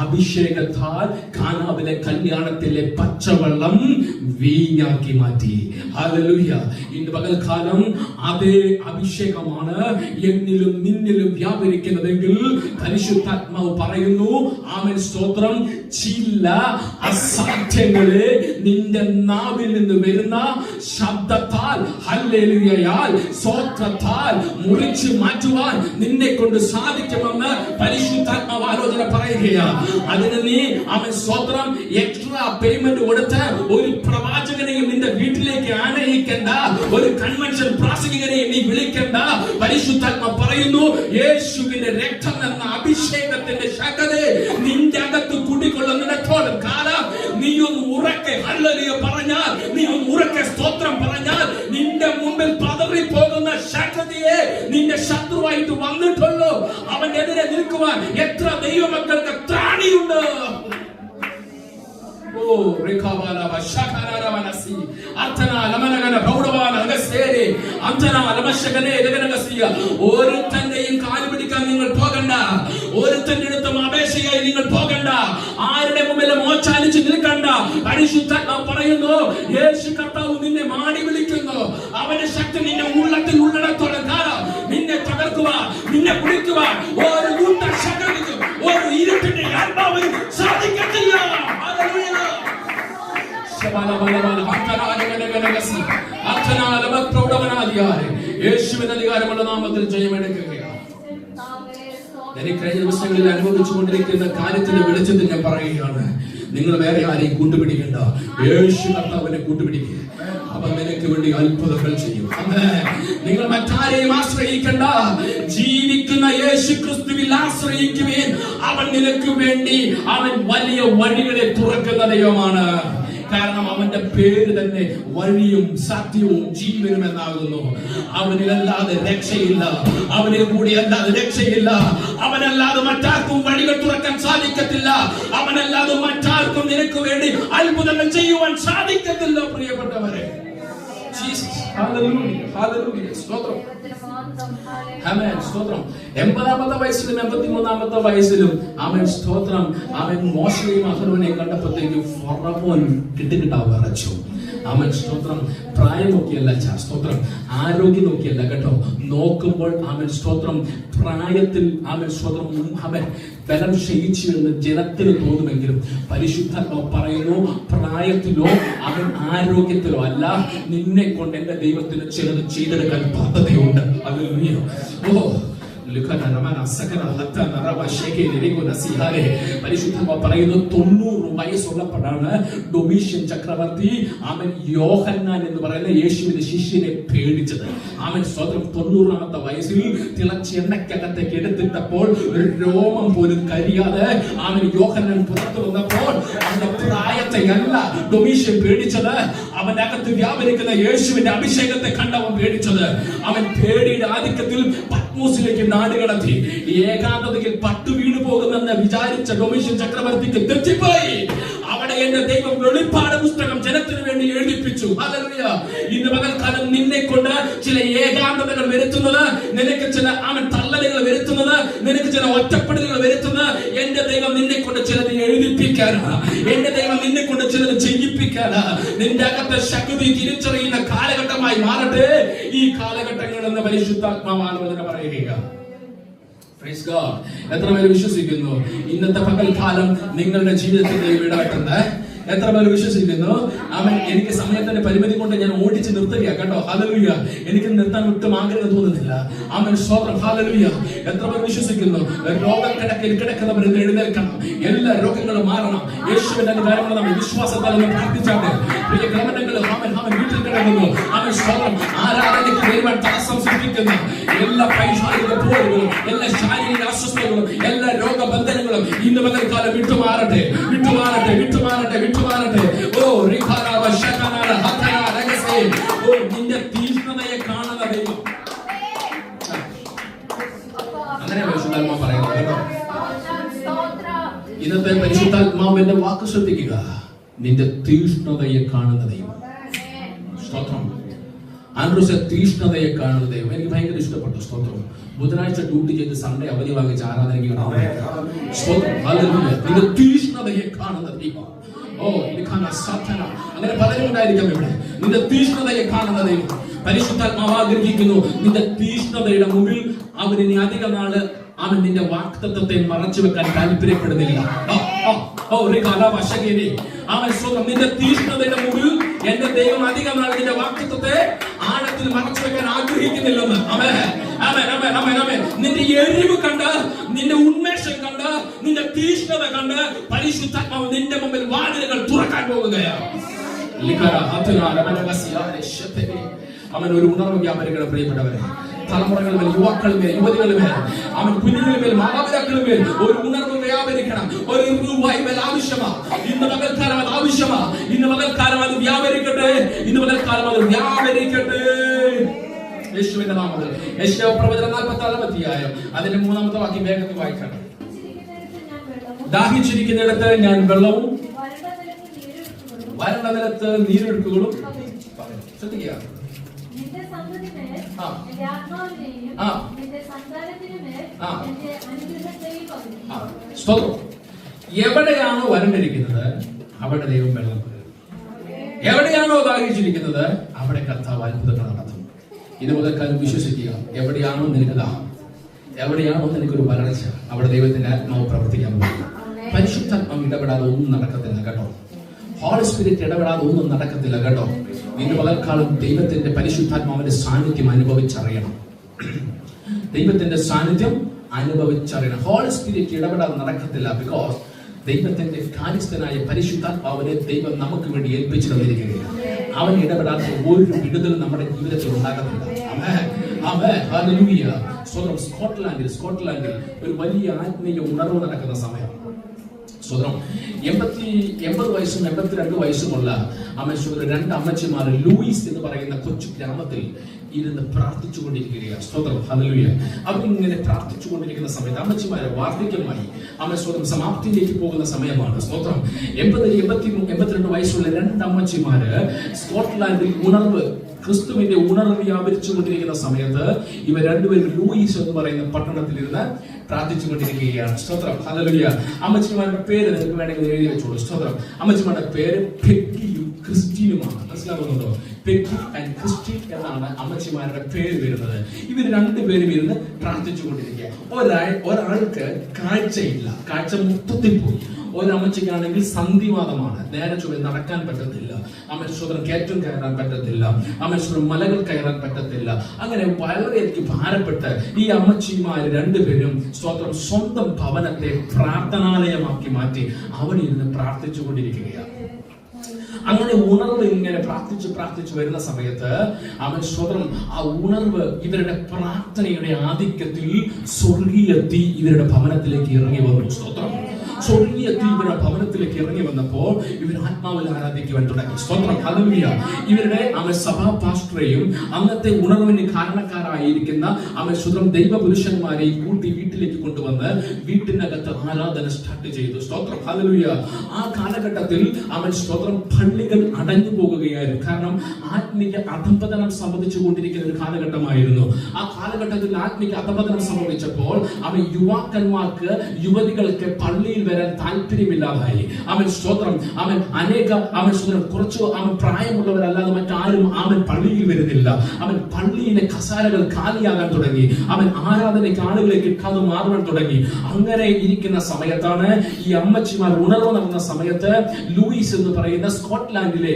അഭിഷേകത്താൽ കാനാവിലെ കല്യാണത്തിലെ പച്ചവെള്ളം വീഞ്ഞാക്കി മാറ്റി. ഹല്ലേലൂയ. ഇന്ന് പകൽക്കാലം അതേ അഭിഷേകമാണ് എന്നിലും നിന്നിലും വ്യാപരിക്കുന്നതെങ്കിൽ പരിശുദ്ധാത്മാവ് പറയുന്നു, ആമേൻ, സ്തോത്രം, ചില അസാധ്യങ്ങളെ നിന്റെ നാവിൽ നിന്ന് വരുന്ന ശബ്ദത്താൽ, ഹല്ലേലൂയയാൽ, സ്തോത്രത്താൽ മുറിച്ചു മാറ്റുവാൻ നിന്നെ കൊണ്ട് സാധിക്കുമെന്ന് പരിശുദ്ധാത്മാവ് ആലോചന പറയുകയാണ്. അതിന് നീ ആമേൻ, സ്തോത്രം, എക്സ്ട്രാ പേയ്മെന്റ് കൊടുത്ത് ഒരു പ്രവാചകനെയും നിന്റെ വീട്ടിലേക്ക് ആനയിക്കണ്ട, ഒരു കൺവെൻഷൻ പ്രാസംഗികനെയും നീ വിളിക്കണ്ട. പരിശുദ്ധാത്മാവ് പറയുന്നു, യേശുവിന്റെ രക്തം എന്ന അഭിഷേകത്തിന്റെ ശക്തി നിന്റെ അകത്ത് കുടികൊള്ളുന്നിടത്തോളം കാലം നീ ഒന്ന് ഉറക്കെ ഹല്ലേലൂയ പറഞ്ഞാൽ, നീ ഒന്ന് ഉറക്കെ സ്തോത്രം പറഞ്ഞാൽ, നിന്റെ മുമ്പിൽ പതറിപ്പോകുന്ന ശക്തിയെ നിന്റെ ശത്രുവായിട്ട് വന്നിട്ടുള്ളൂ അവനെതിരെ നിൽക്കുവാൻ എത്ര ദൈവമക്കൾക്ക് ത്രാണിയുണ്ട്. ഒരുത്തന്റെയും കാല് പിടിക്കാൻ നിങ്ങൾ പോകണ്ട, ഒരുത്തന്റെ അടുത്തും അപേക്ഷയായി നിങ്ങൾ പോകണ്ട, ആരുടെ മുമ്പിൽ മോച്ചാലിച്ച് നിൽക്കണ്ട. പരിശുദ്ധാത്മാവ് പറയുന്നു, യേശു കർത്താവ് നിന്നെ മാടി വിളിക്കുന്നു. അവന്റെ ശക്തി നിന്റെ ഉള്ളത്തിൽ ഉള്ളിടത്തോളം കാലം നിന്നെ തകർക്കുവാൻ, നിന്നെ കുടിക്കുവാൻ ഒരു കൂട്ട ശക്തിക്കും ഒരു ഇരുട്ടിന്റെ ആത്മാവിനും സാധിക്കത്തില്ല. യേശുവിന്റെ അധികാരമുള്ള നാമത്തിൽ ജയമെടുക്കുകയാണ്. എനിക്ക് കഴിഞ്ഞ ദിവസങ്ങളിൽ അനുഭവിച്ചുകൊണ്ടിരിക്കുന്ന കാര്യത്തിന്റെ വെളിച്ചത്തിൽ ഞാൻ പറയുകയാണ്, നിങ്ങൾ വേറെ ആരെയും കൂട്ടുപിടിക്കണ്ട, യേശു കർത്താവിനെ കൂട്ടുപിടിക്കുക. അവൻ നിനക്ക് വേണ്ടി അത്ഭുതങ്ങൾ ചെയ്യും. നിങ്ങൾ മറ്റാരെയും ആശ്രയിക്കണ്ട, ജീവിക്കുന്ന യേശു ക്രിസ്തുവിൽ ആശ്രയിക്കുവേൻ. അവൻ നിനക്ക് വേണ്ടി അവൻ വലിയ വഴികളെ തുറക്കുന്ന ദൈവമാണ്. കാരണം അവന്റെ പേര് തന്നെ വഴിയും സത്യവും ജീവനും എന്നാകുന്നു. അവനിലല്ലാതെ രക്ഷയില്ല, അവനിൽ കൂടി അല്ലാതെ രക്ഷയില്ല. അവനല്ലാതെ മറ്റാർക്കും വഴികൾ തുറക്കാൻ സാധിക്കത്തില്ല. അവനല്ലാതെ മറ്റാർക്കും നിനക്ക് വേണ്ടി അത്ഭുതങ്ങൾ ചെയ്യുവാൻ സാധിക്കത്തില്ല. പ്രിയപ്പെട്ടവരെ, ഹല്ലേലൂയ, ഹല്ലേലൂയ, സ്തോത്രം. ആമേൻ, സ്തോത്രം. 80-ാമത്തെ വയസ്സിലും 83-ാമത്തെ വയസ്സിലും ആമേൻ, സ്തോത്രം, ആമേൻ, മോശയെയും അഹരോനെയും കണ്ടപ്പോഴത്തേക്ക് ഫറവോൻ കിട്ടുകിട്ടാ വിറച്ചു. ആമേൻ, സ്തോത്രം. പ്രായം നോക്കിയല്ല, സ്തോത്രം, ആരോഗ്യം നോക്കിയല്ല കേട്ടോ. നോക്കുമ്പോൾ ആമേൻ, സ്തോത്രം, പ്രായത്തിൽ ആമേൻ, സ്തോത്രം, ആമേൻ, ബലം ക്ഷയിച്ചു എന്ന് ജനത്തിന് തോന്നുമെങ്കിലും പരിശുദ്ധാത്മാവ് പറയുന്നു, പ്രായത്തിലോ അവൻ ആരോഗ്യത്തിലോ അല്ല, നിന്നെ കൊണ്ട് എന്റെ ദൈവത്തിന് ചിലത് ചെയ്തെടുക്കാൻ പദ്ധതിയുണ്ട്. ഹല്ലേലൂയ. ഓ, പരിശുദ്ധ പറയുന്നു 90 വയസ്സുള്ളപ്പോഴാണ് ഡൊമീഷ്യൻ ചക്രവർത്തി അവൻ യോഹന്നാൻ എന്ന് പറയുന്ന യേശുവിന്റെ ശിഷ്യനെ പേടിച്ചത്. അവൻ സ്വതം 90ാമത്തെ വയസ്സിൽ തിളച്ച എണ്ണക്കകത്തേക്ക് എടുത്തിട്ടപ്പോൾ രോമം പോലും കരിയാതെ അവൻ യോഹന്നാൻ പുറത്തു വന്നപ്പോൾ അവന്റെ പ്രായത്തെയല്ല ഡൊമീഷ്യൻ പേടിച്ചത്, അവന്റെ അകത്ത് വ്യാപരിക്കുന്ന യേശുവിന്റെ അഭിഷേകത്തെ കണ്ടവൻ പേടിച്ചത്. അവൻ പേടിയുടെ ആധിക്യത്തിൽ പത്മോസിലേക്ക് നാട് കടത്തി. ഏകാന്തതയിൽ പട്ടു വീണു പോകുമെന്ന് വിചാരിച്ച ഡൊമീഷ്യൻ ചക്രവർത്തിക്ക് തെറ്റിപ്പോയി. അവിടെ എന്റെ ദൈവം വെളിപ്പാട് പുസ്തകം ജനത്തിന് വേണ്ടി എഴുതിപ്പിച്ചു. ഹല്ലേലൂയ. ഇന്ന് പകൽക്കാലം നിന്നെ കൊണ്ട് ചില ഏകാന്തതകൾ വരുത്തുന്നത്, നിനക്ക് ചില തള്ളലുകൾ വരുത്തുന്നത്, നിനക്ക് ചില ഒറ്റപ്പെടലുകൾ വരുത്തുന്നത് എന്റെ ദൈവം നിന്നെ കൊണ്ട് ചിലത് എഴുതിപ്പിക്കാനാണ്. എന്റെ ദൈവം നിന്നെ കൊണ്ട് ചിലത് ചെയ്യിപ്പിക്കാനാണ്. നിന്റെ അകത്തെ ശക്തി തിരിച്ചറിയുന്ന കാലഘട്ടമായി മാറട്ടെ ഈ കാലഘട്ടങ്ങൾ എന്ന് പരിശുദ്ധാത്മാവാലോചന പറയുക. എത്ര പേര് വിശ്വസിക്കുന്നു ഇന്നത്തെ പകൽക്കാലം നിങ്ങളുടെ ജീവിതത്തിന്റെ വീടായിട്ടുണ്ട്? എത്ര പേര് വിശ്വസിക്കുന്നു? അവൻ എനിക്ക് സമയത്തിന്റെ പരിമിതി കൊണ്ട് ഞാൻ ഓടിച്ച് നിർത്തുക കേട്ടോ. ഹല്ലേലൂയ. എനിക്ക് നിർത്താൻ ഒട്ടും ആഗ്രഹം തോന്നുന്നില്ല. അവൻ സ്വതന്ത്രം. ഹല്ലേലൂയ. എത്ര പേർ വിശ്വസിക്കുന്നു രോഗക്കിടക്കയിൽ കിടക്കുന്നവർ എഴുന്നേൽക്കണം, എല്ലാ രോഗങ്ങളും മാറണം. യേശുവിന്റെ അധികാരങ്ങൾ നമ്മൾ വിശ്വാസത്താൽ പ്രാർത്ഥിച്ചാണ്. പ്രിയ ഗവനങ്ങൾ അവൻ വീട്ടിൽ കിടക്കുന്നു. അവൻ സ്വതന്ത്രം. ആരാധനയ്ക്ക് വരുവാൻ തടസ്സം സൃഷ്ടിക്കുന്ന എല്ലാ പൈശാചിക പോരുകളും, എല്ലാ ശാരീരിക അസ്വസ്ഥതകളും, എല്ലാ രോഗബന്ധനങ്ങളും ഇന്ന് പകൽക്കാലം വിട്ടുമാറട്ടെ, വിട്ടുമാറട്ടെ, വിട്ടുമാറട്ടെ, വിട്ടുമാറട്ടെ. ഓ റിഖാറാവ ശകനാല ഹതന രഗസേ. ഓ നിന്റെ തീഷ്ണതയെ കാണുന്ന ദൈവം. അങ്ങനെ പരിശുദ്ധാത്മാവ് പറയുന്നത് കേട്ടോ. ഇന്നത്തെ പരിശുദ്ധാത്മാവിന്റെ വാക്ക് ശ്രദ്ധിക്കുക. നിന്റെ തീഷ്ണതയെ കാണുന്ന ദൈവം. സ്തോത്രം. ആൻഡ്രൂസ് തീഷ്ണതയെ കാണുന്ന ദൈവം എനിക്ക് ഭയങ്കര ഇഷ്ടപ്പെട്ടു. സ്തോത്രം. ബുധനാഴ്ച ഡ്യൂട്ടി ചെയ്ത് സൺഡേ അവധി വാങ്ങിച്ച് ആരാധനയ്ക്ക് സ്തോത്രം. ഹല്ലേലൂയ. നിന്റെ തീഷ്ണതയെ കാണുന്ന ദൈവം. ഓ സാധന അങ്ങനെ പലരും ഉണ്ടായിരിക്കാം ഇവിടെ. നിന്റെ തീഷ്ണതയെ കാണുന്ന ദൈവം. പരിശുദ്ധാത്മാവ് ആഗ്രഹിക്കുന്നു നിന്റെ തീഷ്ണതയുടെ മുമ്പിൽ അവൻ ഇനി അധിക നാള് അവൻ നിന്റെ വാക്തത്വത്തെ മറച്ചു വെക്കാൻ താല്പര്യപ്പെടുന്നില്ല. അവൻ സ്വന്തം നിന്റെ തീഷ്ണതയുടെ മുമ്പിൽ എന്റെ ദൈവം അധിക നാൾ നിന്റെ വാക്തത്വത്തെ ആഴത്തിൽ മറച്ചു വെക്കാൻ ആഗ്രഹിക്കുന്നില്ലെന്ന്. നിന്റെ എരിവ് കണ്ട്, നിന്റെ ഉന്മേഷം കണ്ട്, നിന്റെ തീഷ്ണത കണ്ട് പരിശുദ്ധാത്മാവ് നിന്റെ മുമ്പിൽ വാതിലുകൾ തുറക്കാൻ പോകുകയാണ്. അവൻ ഒരു ഉണർവ് വ്യാപരികളെ പ്രിയപ്പെട്ടവരെ, തലമുറകൾ മേൽ, യുവാക്കൾ മേൽ, യുവതികൾ മേൽ, അവൻ കുഞ്ഞുങ്ങൾ മേൽ, മാതാപിതാക്കൾ മേൽ ഒരു ഉണർവ് വ്യാപരിക്കണം. ഒരു റിവൈവൽ ആവശ്യമാണ്. ഇന്ന് പകൽക്കാലം അത് ആവശ്യമാണ്. ഇന്ന് പകൽക്കാലം അത് വ്യാപരിക്കട്ടെ. ഇന്ന് പകൽക്കാലം അത് വ്യാപരിക്കട്ടെ. യേശുവിന്റെ നാമത്തിൽ. യെശയ്യാ പ്രവചനം 46-ാം അധ്യായം അതിന്റെ 3-ാമത്തെ വാക്യം വേഗത്തിൽ വായിക്കണം. ദാഹിച്ചിരിക്കുന്നിടത്ത് ഞാൻ വെള്ളവും വരണ്ട നിലത്ത് നീരൊഴുക്കുകളും. ശ്രദ്ധിക്കുക. എവിടെയാണോ വരണ്ടിരിക്കുന്നത് അവിടെ ദൈവം വെള്ളം തരും. എവിടെയാണോ ദാഹിച്ചിരിക്കുന്നത് അവിടെ കർത്താവ് അത്ഭുതങ്ങൾ നടത്തും. ഇത് മുതൽക്കാലം വിശ്വസിക്കുക. എവിടെയാണോ നിനക്ക് ദാഹം, എവിടെയാണോ നിനക്കൊരു വരൾച്ച, അവിടെ ദൈവത്തിന്റെ ആത്മാവ് പ്രവർത്തിക്കാൻ പോകും. പരിശുദ്ധാത്മാവ് ഇടപെടാതെ ഒന്നും നടക്കത്തില്ല കേട്ടോ. ഹോളി സ്പിരിറ്റ് ഇടപെടാതെ ഒന്നും നടക്കത്തില്ല കേട്ടോ. ഇന്ന് പകൽക്കാലം ദൈവത്തിന്റെ പരിശുദ്ധാത്മാവിന്റെ സാന്നിധ്യം അനുഭവിച്ചറിയണം. ദൈവത്തിന്റെ സാന്നിധ്യം അനുഭവിച്ചറിയണം. ഹോളി സ്പിരിറ്റ് ഇടപെടാതെ നടക്കത്തില്ല. ബിക്കോസ് ദൈവത്തിന്റെ കാര്യസ്ഥനായ പരിശുദ്ധാത്മാവിനെ ദൈവം നമുക്ക് വേണ്ടി ഏൽപ്പിച്ചു തന്നിരിക്കുകയാണ്. അവൻ ഇടപെടാത്ത ഒരു വിടുതൽ നമ്മുടെ ജീവിതത്തിൽ ഉണ്ടാകത്തില്ല. സ്കോട്ട്ലാൻഡിൽ ഒരു വലിയ ആത്മീയ ഉണർവ് നടക്കുന്ന സമയം. സ്വതന്ത്രം 80 വയസ്സും 82 വയസ്സുമുള്ള രണ്ട് അമ്മച്ചിമാർ ലൂയിസ് എന്ന് പറയുന്ന കൊച്ചു ഗ്രാമത്തിൽ ഇരുന്ന് പ്രാർത്ഥിച്ചുകൊണ്ടിരിക്കുകയാണ്. സ്തോത്രം. ഹല്ലേലൂയ. അവരിങ്ങനെ പ്രാർത്ഥിച്ചുകൊണ്ടിരിക്കുന്ന സമയത്ത് അമ്മച്ചിമാരെ വാർദ്ധക്യമായി സ്വതം സമാപ്തിയിലേക്ക് പോകുന്ന സമയമാണ്. സ്തോത്രം. 82 വയസ്സുള്ള രണ്ട് അമ്മച്ചിമാര് സ്കോട്ട്ലാൻഡിൽ ക്രിസ്തുവിന്റെ ഉണർവ് വ്യാപരിച്ചുകൊണ്ടിരിക്കുന്ന സമയത്ത് ഇവർ രണ്ടുപേരും ലൂയിസ് എന്ന് പറയുന്ന പട്ടണത്തിൽ ഇരുന്ന് പ്രാർത്ഥിച്ചുകൊണ്ടിരിക്കുകയാണ്. സ്തോത്രം. ഹല്ലേലൂയ. അമ്മച്ചിമാരുടെ പേര് നിങ്ങൾക്ക് വേണമെങ്കിൽ എഴുതി വെച്ചോളൂ. സ്തോത്രം. അമ്മച്ചിമാരുടെ പേര് പെഗ്ഗിയും ക്രിസ്റ്റീനുമാണ്. മനസ്സിലാകുന്നുണ്ടോ? പെഗ്ഗി ആൻഡ് ക്രിസ്റ്റീൻ എന്നാണ് അമ്മച്ചിമാരുടെ പേര് വരുന്നത്. ഇവർ രണ്ടുപേരും ഇരുന്ന് പ്രാർത്ഥിച്ചുകൊണ്ടിരിക്കുക. ഒരാൾക്ക് കാഴ്ചയില്ല, കാഴ്ച മൊത്തത്തിൽ പോയി. ഒരമ്മച്ചിക്കാണെങ്കിൽ സന്ധിവാദമാണ്, നേരെ ചൊവ്വേ നടക്കാൻ പറ്റത്തില്ല. അമേശ്വരം കയറ്റം കയറാൻ പറ്റത്തില്ല, അമേശ്വരം മലകൾ കയറാൻ പറ്റത്തില്ല. അങ്ങനെ വളരെയധികം ഭാരപ്പെട്ട് ഈ അമ്മച്ചിമാര് രണ്ടുപേരും സ്തോത്രം സ്വന്തം ഭവനത്തെ പ്രാർത്ഥനാലയമാക്കി മാറ്റി അവിടെ ഇരുന്ന് പ്രാർത്ഥിച്ചുകൊണ്ടിരിക്കുകയാണ്. അങ്ങനെ ഉണർവ് ഇങ്ങനെ പ്രാർത്ഥിച്ചു വരുന്ന സമയത്ത് അവൻ സ്വതം ആ ഉണർവ് ഇവരുടെ പ്രാർത്ഥനയുടെ ആധിക്യത്തിൽ സ്വർഗീയ തീ ഇവരുടെ ഭവനത്തിലേക്ക് ഇറങ്ങി വന്നു. സ്തോത്രം. സ്വർഗീയ തീ ഇവരുടെ ഭവനത്തിലേക്ക് ഇറങ്ങി വന്നപ്പോൾ ഇവർ ആത്മാവിൽ ആരാധിക്കുവാൻ തുടങ്ങി. സ്തോത്രം. ഹല്ലേലൂയ. ഇവരുടെ സഭാ പാസ്റ്ററെയും അന്നത്തെ ഉണർവിന് കാരണക്കാരായിരിക്കുന്ന സ്വതം ദൈവപുരുഷന്മാരെയും കൂട്ടി വീട്ടിലേക്ക് കൊണ്ടുവന്ന് വീട്ടിനകത്ത് ആരാധന സ്റ്റാർട്ട് ചെയ്തു. സ്തോത്രം. ഹല്ലേലൂയ. ആ കാലഘട്ടത്തിൽ സ്തോത്രം പള്ളികൾ അടഞ്ഞു പോകുകയായിരുന്നു. കാരണം ആത്മീയ അധംപതനം സംഭവിച്ചു കൊണ്ടിരിക്കുന്ന ഒരു കാലഘട്ടമായിരുന്നു. ആ കാലഘട്ടത്തിൽ ആത്മീയ അധംപതനം സംഭവിച്ചപ്പോൾ യുവാക്കന്മാർക്ക് യുവതികൾക്ക് പള്ളിയിൽ വരാൻ താല്പര്യമില്ലാതായി. സ്തോത്രം. കുറച്ച് പ്രായമുള്ളവരല്ലാതെ മറ്റാരും പള്ളിയിൽ വരുന്നില്ല. പള്ളിയിലെ കസാരകൾ കാലിയാകാൻ തുടങ്ങി. ആരാധനയ്ക്ക് ആളുകളെ കിട്ടാതെ മാറുവാൻ തുടങ്ങി. അങ്ങനെ ഇരിക്കുന്ന സമയത്താണ് ഈ അമ്മച്ചിമാർ ഉണർവ് നടന്ന സമയത്ത് ലൂയിസ് എന്ന് പറയുന്ന സ്കോട്ട്ലാൻഡിലെ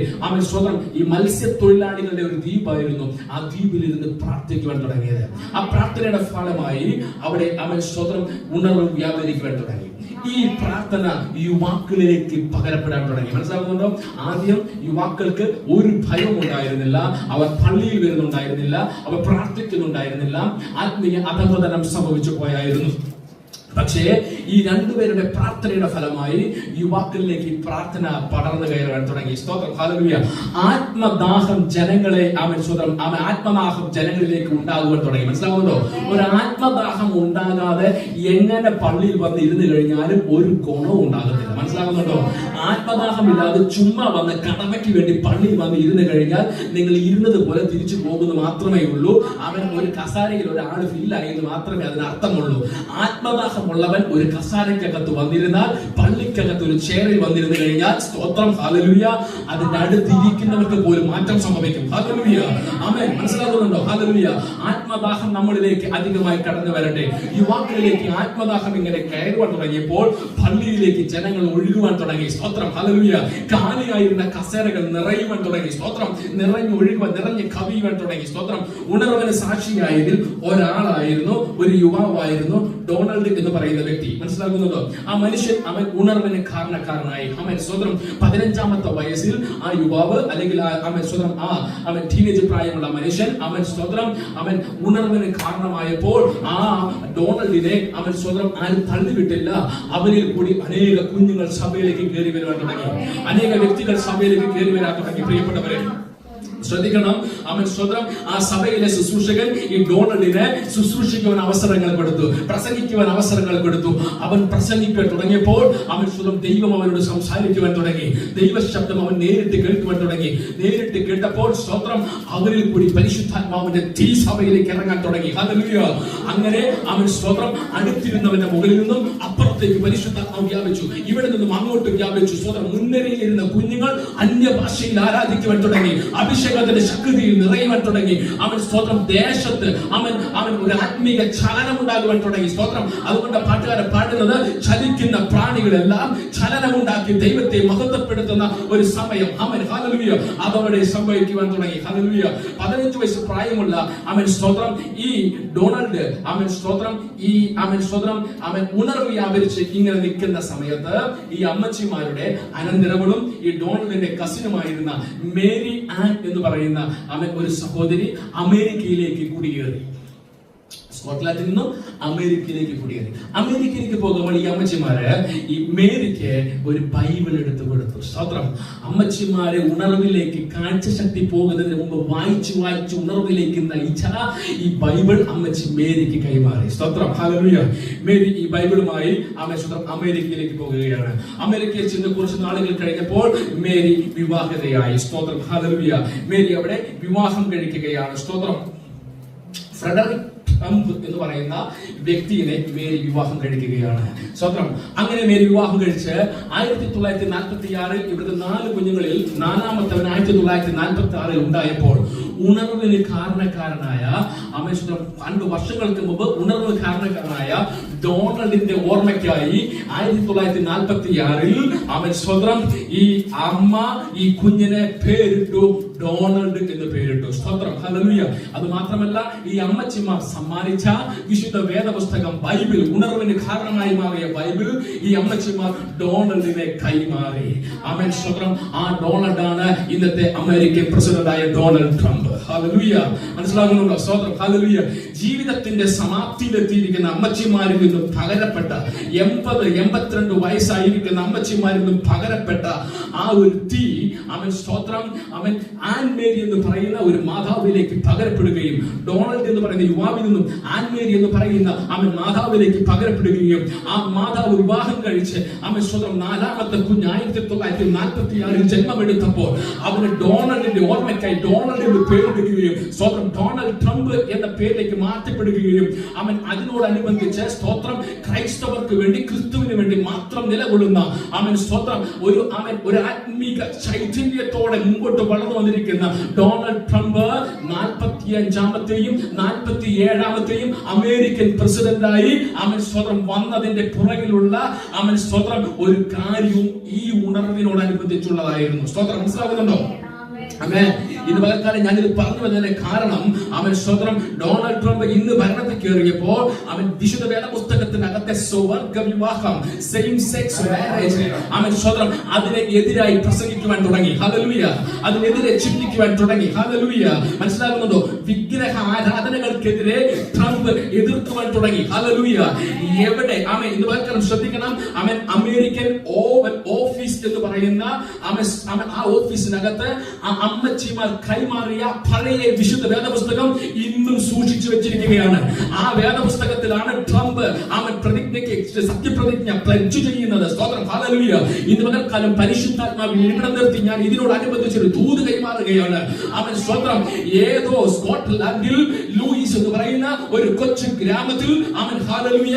സ്വതം ഈ മത്സ്യത്തൊഴിലാളികളുടെ ഒരു ദ്വീപായിരുന്നു. ആ ദ്വീപിൽ ഇരുന്ന് പ്രാർത്ഥിക്കുവാൻ തുടങ്ങിയത്. ആ പ്രാർത്ഥനയുടെ ഫലമായി അവിടെ സ്വതം ഉണർവ് വ്യാപരിക്കുവാൻ തുടങ്ങി. ഈ പ്രാർത്ഥന യുവാക്കളിലേക്ക് പകരപ്പെടാൻ തുടങ്ങി. മനസ്സിലാകുന്നുണ്ടോ? ആദ്യം യുവാക്കൾക്ക് ഒരു ഭയം ഉണ്ടായിരുന്നില്ല, അവർ പള്ളിയിൽ വരുന്നുണ്ടായിരുന്നില്ല, അവർ പ്രാർത്ഥിക്കുന്നുണ്ടായിരുന്നില്ല, ആത്മീയ അധപതനം സംഭവിച്ചു പോയായിരുന്നു. പക്ഷേ ഈ രണ്ടുപേരുടെ പ്രാർത്ഥനയുടെ ഫലമായി യുവാക്കളിലേക്ക് പ്രാർത്ഥന പടർന്നു കയറാൻ തുടങ്ങി. സ്തോത്രം. ഹല്ലേലൂയ. ആത്മദാഹം ജനങ്ങളെ ആത്മദാഹം ജനങ്ങളിലേക്ക് ഉണ്ടാകുവാൻ തുടങ്ങി. മനസ്സിലാവുന്നുണ്ടോ? ഒരു ആത്മദാഹം ഉണ്ടാകാതെ എങ്ങനെ പള്ളിയിൽ വന്ന് ഇരുന്ന് കഴിഞ്ഞാലും ഒരു ഗുണവും ഉണ്ടാകത്തില്ല. മനസ്സിലാവുന്നുണ്ടോ? ആത്മദാഹം ഇല്ലാതെ ചുമ്മാ വന്ന് കടമയ്ക്ക് വേണ്ടി പള്ളിയിൽ വന്ന് ഇരുന്ന് കഴിഞ്ഞാൽ നിങ്ങൾ ഇരുന്നത് പോലെ തിരിച്ചു പോകുന്നത് മാത്രമേ ഉള്ളൂ. ഒരു കസാരയിൽ ഒരാൾ ഫില്ലായെന്ന് മാത്രമേ അതിന് അർത്ഥമുള്ളൂ. ആത്മദാഹം ഉള്ളവൻ ഒരു കസാരക്കകത്ത് വന്നിരുന്നാൽ, പള്ളിക്കകത്ത് ഒരു ചെയറിൽ വന്നിരുന്നു കഴിഞ്ഞാൽ, സ്തോത്രം, ഹല്ലേലൂയ, അതിന്റെ അടുത്തിരിക്കുന്നവർക്ക് പോലും മാറ്റം സംഭവിക്കും. ഹല്ലേലൂയ. ആമേൻ. മനസ്സിലാകുന്നുണ്ടോ? ഹല്ലേലൂയ. ആത്മദാഹം നമ്മളിലേക്ക് അധികമായി കടന്നു വരട്ടെ. യുവാക്കളിലേക്ക് ആത്മദാഹം ഇങ്ങനെ കയറുവാൻ തുടങ്ങിയപ്പോൾ പള്ളിയിലേക്ക് ജനങ്ങൾ ഒഴുകുവാൻ തുടങ്ങി. സ്തോത്രം. ഹല്ലേലൂയ. കാലിയായിരുന്ന കസേരകൾ നിറയുവാൻ തുടങ്ങി. സ്തോത്രം. നിറഞ്ഞ് കവിയുവാൻ തുടങ്ങി. സ്തോത്രം. ഉണർവിന് സാക്ഷിയായതിൽ ഒരാളായിരുന്നു, ഒരു യുവാവായിരുന്നു ഡൊണാൾഡ് എന്ന് പറയുന്ന വ്യക്തി. മനസ്സിലാകുന്നതോ? ആ മനുഷ്യൻ ഉണർവിന് കാരണക്കാരനായി. സ്വതന്ത്രം 15-ാമത്തെ വയസ്സിൽ ആ യുവാവ് അല്ലെങ്കിൽ ടീനേജ് പ്രായമുള്ള മനുഷ്യൻ സ്വതന്ത്രം ഉണർവിന് കാരണമായപ്പോൾ ആ ഡൊണാൾഡിനെ സ്വതന്ത്രം ആരും തള്ളിവിട്ടില്ല. അവരിൽ കൂടി അനേക കുഞ്ഞുങ്ങൾ സഭയിലേക്ക് കയറി വരുവാൻ തുടങ്ങി. അനേക വ്യക്തികൾ സഭയിലേക്ക് കയറി വരാൻ തുടങ്ങി. പ്രിയപ്പെട്ടവരെ ശ്രദ്ധിക്കണം. സ്വതന്ത്രം ആ സഭയിലെ ശുശ്രൂഷകൻ ഈ ഡൊണാൾഡിനെ ശുശ്രൂഷിക്കുവാൻ അവസരങ്ങൾ കൊടുത്തു, പ്രസംഗിക്കുവാൻ അവസരങ്ങൾ കൊടുത്തു. അവൻ പ്രസംഗിക്കാൻ തുടങ്ങിയപ്പോൾ സ്വന്തം ദൈവം അവനോട് സംസാരിക്കുവാൻ തുടങ്ങി. ദൈവശബ്ദം അവൻ നേരിട്ട് കേൾക്കുവാൻ തുടങ്ങി. നേരിട്ട് കേട്ടപ്പോൾ സ്തോത്രം അവരിൽ കൂടി പരിശുദ്ധാത്മാവിന്റെ തീ സഭയിലേക്ക് ഇറങ്ങാൻ തുടങ്ങി. ഹല്ലേലൂയ. അങ്ങനെ സ്തോത്രം അടുത്തിരുന്നവന്റെ മുകളിൽ നിന്നും അപ്പുറത്തേക്ക് പരിശുദ്ധാത്മാവ് വ്യാപിച്ചു, ഇവിടെ നിന്നും അങ്ങോട്ട് വ്യാപിച്ചു. സ്തോത്രം. മുൻനിരയിലിരുന്ന കുഞ്ഞുങ്ങൾ അന്യഭാഷയിൽ ആരാധിക്കുവാൻ തുടങ്ങി. അഭിഷേകത്തിന്റെ ശക്തിയിൽ നിറയുവാൻ തുടങ്ങി. സ്തോത്രം ദേശത്ത് ഒരു ആത്മീക ചലനം ഉണ്ടാകുവാൻ തുടങ്ങി. സ്തോത്രം. അതുകൊണ്ട് പാട്ടുകാരൻ പാടുന്നത് ചലിക്കുന്ന പ്രാണികളെല്ലാം ചലനമുണ്ടാക്കി ദൈവത്തെ മഹത്വപ്പെടുത്തുന്ന ഒരു സമയം ഹല്ലേലൂയ അതവിടെ സംഭവിക്കുവാൻ തുടങ്ങി. ഹല്ലേലൂയ. 15 വയസ്സ് പ്രായമുള്ള സ്തോത്രം ഈ ഡൊണാൾഡ് സ്തോത്രം ഈ സ്തോത്രം ഉണർവ് വ്യാപരിച്ച് ഇങ്ങനെ നിൽക്കുന്ന സമയത്ത് ഈ അമ്മച്ചിമാരുടെ അനന്തരവളും ഈ ഡൊണാൾഡിന്റെ കസിനുമായിരുന്ന മേരി ആൻ എന്ന് പറയുന്ന ഒരു സഹോദരി അമേരിക്കയിലേക്ക് കുടിയേറി. സ്കോട്ട്ലാൻഡിൽ നിന്നും അമേരിക്കയിലേക്ക് കുടിയേറി. അമേരിക്കയിലേക്ക് പോകുമ്പോൾ ഈ അമ്മച്ചിമാര് ഈ മേരിക്ക് ഒരു ബൈബിൾ എടുത്തു കൊടുത്തു. സ്തോത്രം. അമ്മച്ചിമാരെ ഉണർവിലേക്ക് കാഴ്ചശക്തി പോകുന്നതിന് മുമ്പ് വായിച്ചു ഉണർവിലേക്ക് നയിച്ച ഈ ബൈബിൾ അമ്മച്ചി മേരിക്ക് കൈമാറി. സ്തോത്രം. ഹല്ലേലൂയ. മേരി ഈ ബൈബിളുമായി അമേരിക്കയിലേക്ക് പോകുകയാണ്. അമേരിക്കയിൽ ചെന്ന് കുറച്ച് നാളുകൾ കഴിഞ്ഞപ്പോൾ മേരി വിവാഹിതയായി. സ്തോത്രം. ഹല്ലേലൂയ. മേരി അവിടെ വിവാഹം കഴിക്കുകയാണ്. സ്തോത്രം. ഫ്രെഡറിക് എന്ന് പറയുന്ന വ്യക്തിയെ മേരി വിവാഹം കഴിക്കുകയാണ്. സ്വന്തം. അങ്ങനെ മേരി വിവാഹം കഴിച്ച് 1946 ഇവിടുത്തെ 4 കുഞ്ഞുങ്ങളിൽ 4ാമത്തവൻ 1946 ഉണ്ടായപ്പോൾ ഉണർവിന് കാരണക്കാരനായ 2 വർഷങ്ങൾക്ക് മുമ്പ് ഉണർവിന് കാരണക്കാരനായ ഡൊണാൾഡിന്റെ ഓർമ്മയ്ക്കായി 1946 അവൻ സ്വതന്ത്രം ഈ അമ്മ ഈ കുഞ്ഞിനെ പേരിട്ടു ഡൊണാൾഡ് എന്ന് പേരിട്ടു. സ്തോത്രം, ഹല്ലേലൂയ. അത് മാത്രമല്ല ഈ അമ്മച്ചിമാർ സമ്മാനിച്ച വിശുദ്ധ വേദപുസ്തകം ബൈബിൾ, ഉണർവിന് കാരണമായി മാറിയ ബൈബിൾ ഈ അമ്മച്ചിമാർ ഡൊണാൾഡിനെ കൈമാറി. ആമേൻ, സ്തോത്രം. ആ ഡൊണാൾഡാണ് ഇന്നത്തെ അമേരിക്കൻ പ്രസിഡന്റായ ഡൊണാൾഡ് ട്രംപ്. ഹല്ലേലൂയ. മനസ്സിലാകുന്നുണ്ടോ? സ്തോത്രം, ഹല്ലേലൂയ. ജീവിതത്തിന്റെ സമാപ്തിയിലെത്തിയിരിക്കുന്ന അമ്മച്ചിമാരിൽ നിന്നും പകരപ്പെട്ട 82 വയസ്സായിരിക്കുന്ന അമ്മച്ചിമാരിൽ നിന്നും പകരപ്പെട്ട ആ ഒരു തീ, അവൻ സ്തോത്രം, അവൻ ആൻ മേരി എന്ന് പറയുന്ന ഒരു മാതാവിലേക്ക് പകരപ്പെടുകയും ഡൊണാൾഡ് എന്ന് പറയുന്ന യുവാവിൽ നിന്നും ആൻ മേരി എന്ന് പറയുന്ന അവൻ മാതാവിലേക്ക് പകരപ്പെടുകയും ആ മാതാവ് വിവാഹം കഴിച്ച് അവൻ സ്വന്തം 4ാമത്തെ കുഞ്ഞ് 1946 ജന്മമെടുത്തപ്പോൾ അവന് ഡൊണാൾഡിന്റെ ഓർമ്മയ്ക്കായി ഡൊണാൾഡ് എന്ന് പേരിടുകയും സ്വന്തം ഡൊണാൾഡ് ട്രംപ് എന്ന പേരിലേക്ക് മാറ്റപ്പെടുകയും അവൻ അതിനോടനുബന്ധിച്ച് സ്തോത്രം ക്രൈസ്തവർക്ക് വേണ്ടി ക്രിസ്തുവിന് വേണ്ടി മാത്രം നിലകൊള്ളുന്ന അവൻ സ്വന്തം ഒരു ആത്മീക ചൈതന്യത്തോടെ മുമ്പോട്ട് വളർന്നു വന്നിരിക്കുന്ന ഡൊണാൾഡ് ട്രംപ് 45ാമത്തെയും 47ാമത്തെയും അമേരിക്കൻ പ്രസിഡന്റായി അവൻ സ്വതന്ത്രം വന്നതിന്റെ പുറകിലുള്ള അവൻ സ്വതന്ത്രം ഒരു കാര്യവും ഈ ഉണർവിനോടനുബന്ധിച്ചുള്ളതായിരുന്നു. സ്തോത്രം, മനസ്സിലാകുന്നുണ്ടോ? ആമേൻ. ഇന്ന് പകൽക്കാലം ഞാനിത് പറഞ്ഞു വന്നതിന്റെ കാരണം അവൻ സ്വതന്ത്രം ഡൊണാൾഡ് ട്രംപ് ഇന്ന് ഭരണത്തിൽ കയറിയപ്പോൾ അവൻ വിശുദ്ധ വേദപുസ്തകത്തിനകത്തെ സ്വർഗ വിവാഹം, സെയിം സെക്സ് മാരേജ്, അവൻ സ്വതന്ത്രം അതിനെ എതിരായി പ്രസംഗിക്കുവാൻ തുടങ്ങി. ഹല്ലേലൂയ. അതിനെതിരെ ചിന്തിക്കുവാൻ തുടങ്ങി. ഹല്ലേലൂയ. മനസ്സിലാകുന്നുണ്ടോ? വിഗ്രഹ ആരാധനകൾക്കെതിരെ ട്രംപ് എതിർക്കുവാൻ തുടങ്ങി. ഹല്ലേലൂയ. എവിടെ അവൻ ഇന്ന് പകൽക്കാലം ശ്രദ്ധിക്കണം. അവൻ അമേരിക്കൻ ഓവൽ ഓഫീസ് എന്ന് പറയുന്ന അവൻ ആ ഓഫീസിനകത്ത് അമ്മച്ചിമാർ കൈമാറിയ പഴയ വിശുദ്ധ വേദപുസ്തകം ഇന്നും സൂക്ഷിച്ചു വെച്ചിരിക്കുകയാണ്. ആ വേദപുസ്തകത്തിലാണ് ട്രംപ് അവൻ പ്രതിജ്ഞയ്ക്ക് സത്യപ്രതിജ്ഞ പ്ലഡ്ജ് ചെയ്യുന്നത്. സ്തോത്രം, ഹല്ലേലൂയ. ഇന്ന് പകൽക്കാലം പരിശുദ്ധാത്മാവിൽ ഇടം നിർത്തി ഞാൻ ഇതിനോടനുബന്ധിച്ചൊരു ദൂത് കൈമാറുകയാണ്. അവൻ സ്വതന്ത്രം ഏതോ സ്കോട്ട്ലാൻഡിൽ ലൂയിസ് എന്ന് പറയുന്ന ഒരു കൊച്ചു ഗ്രാമത്തിൽ അവൻ ഹല്ലേലൂയ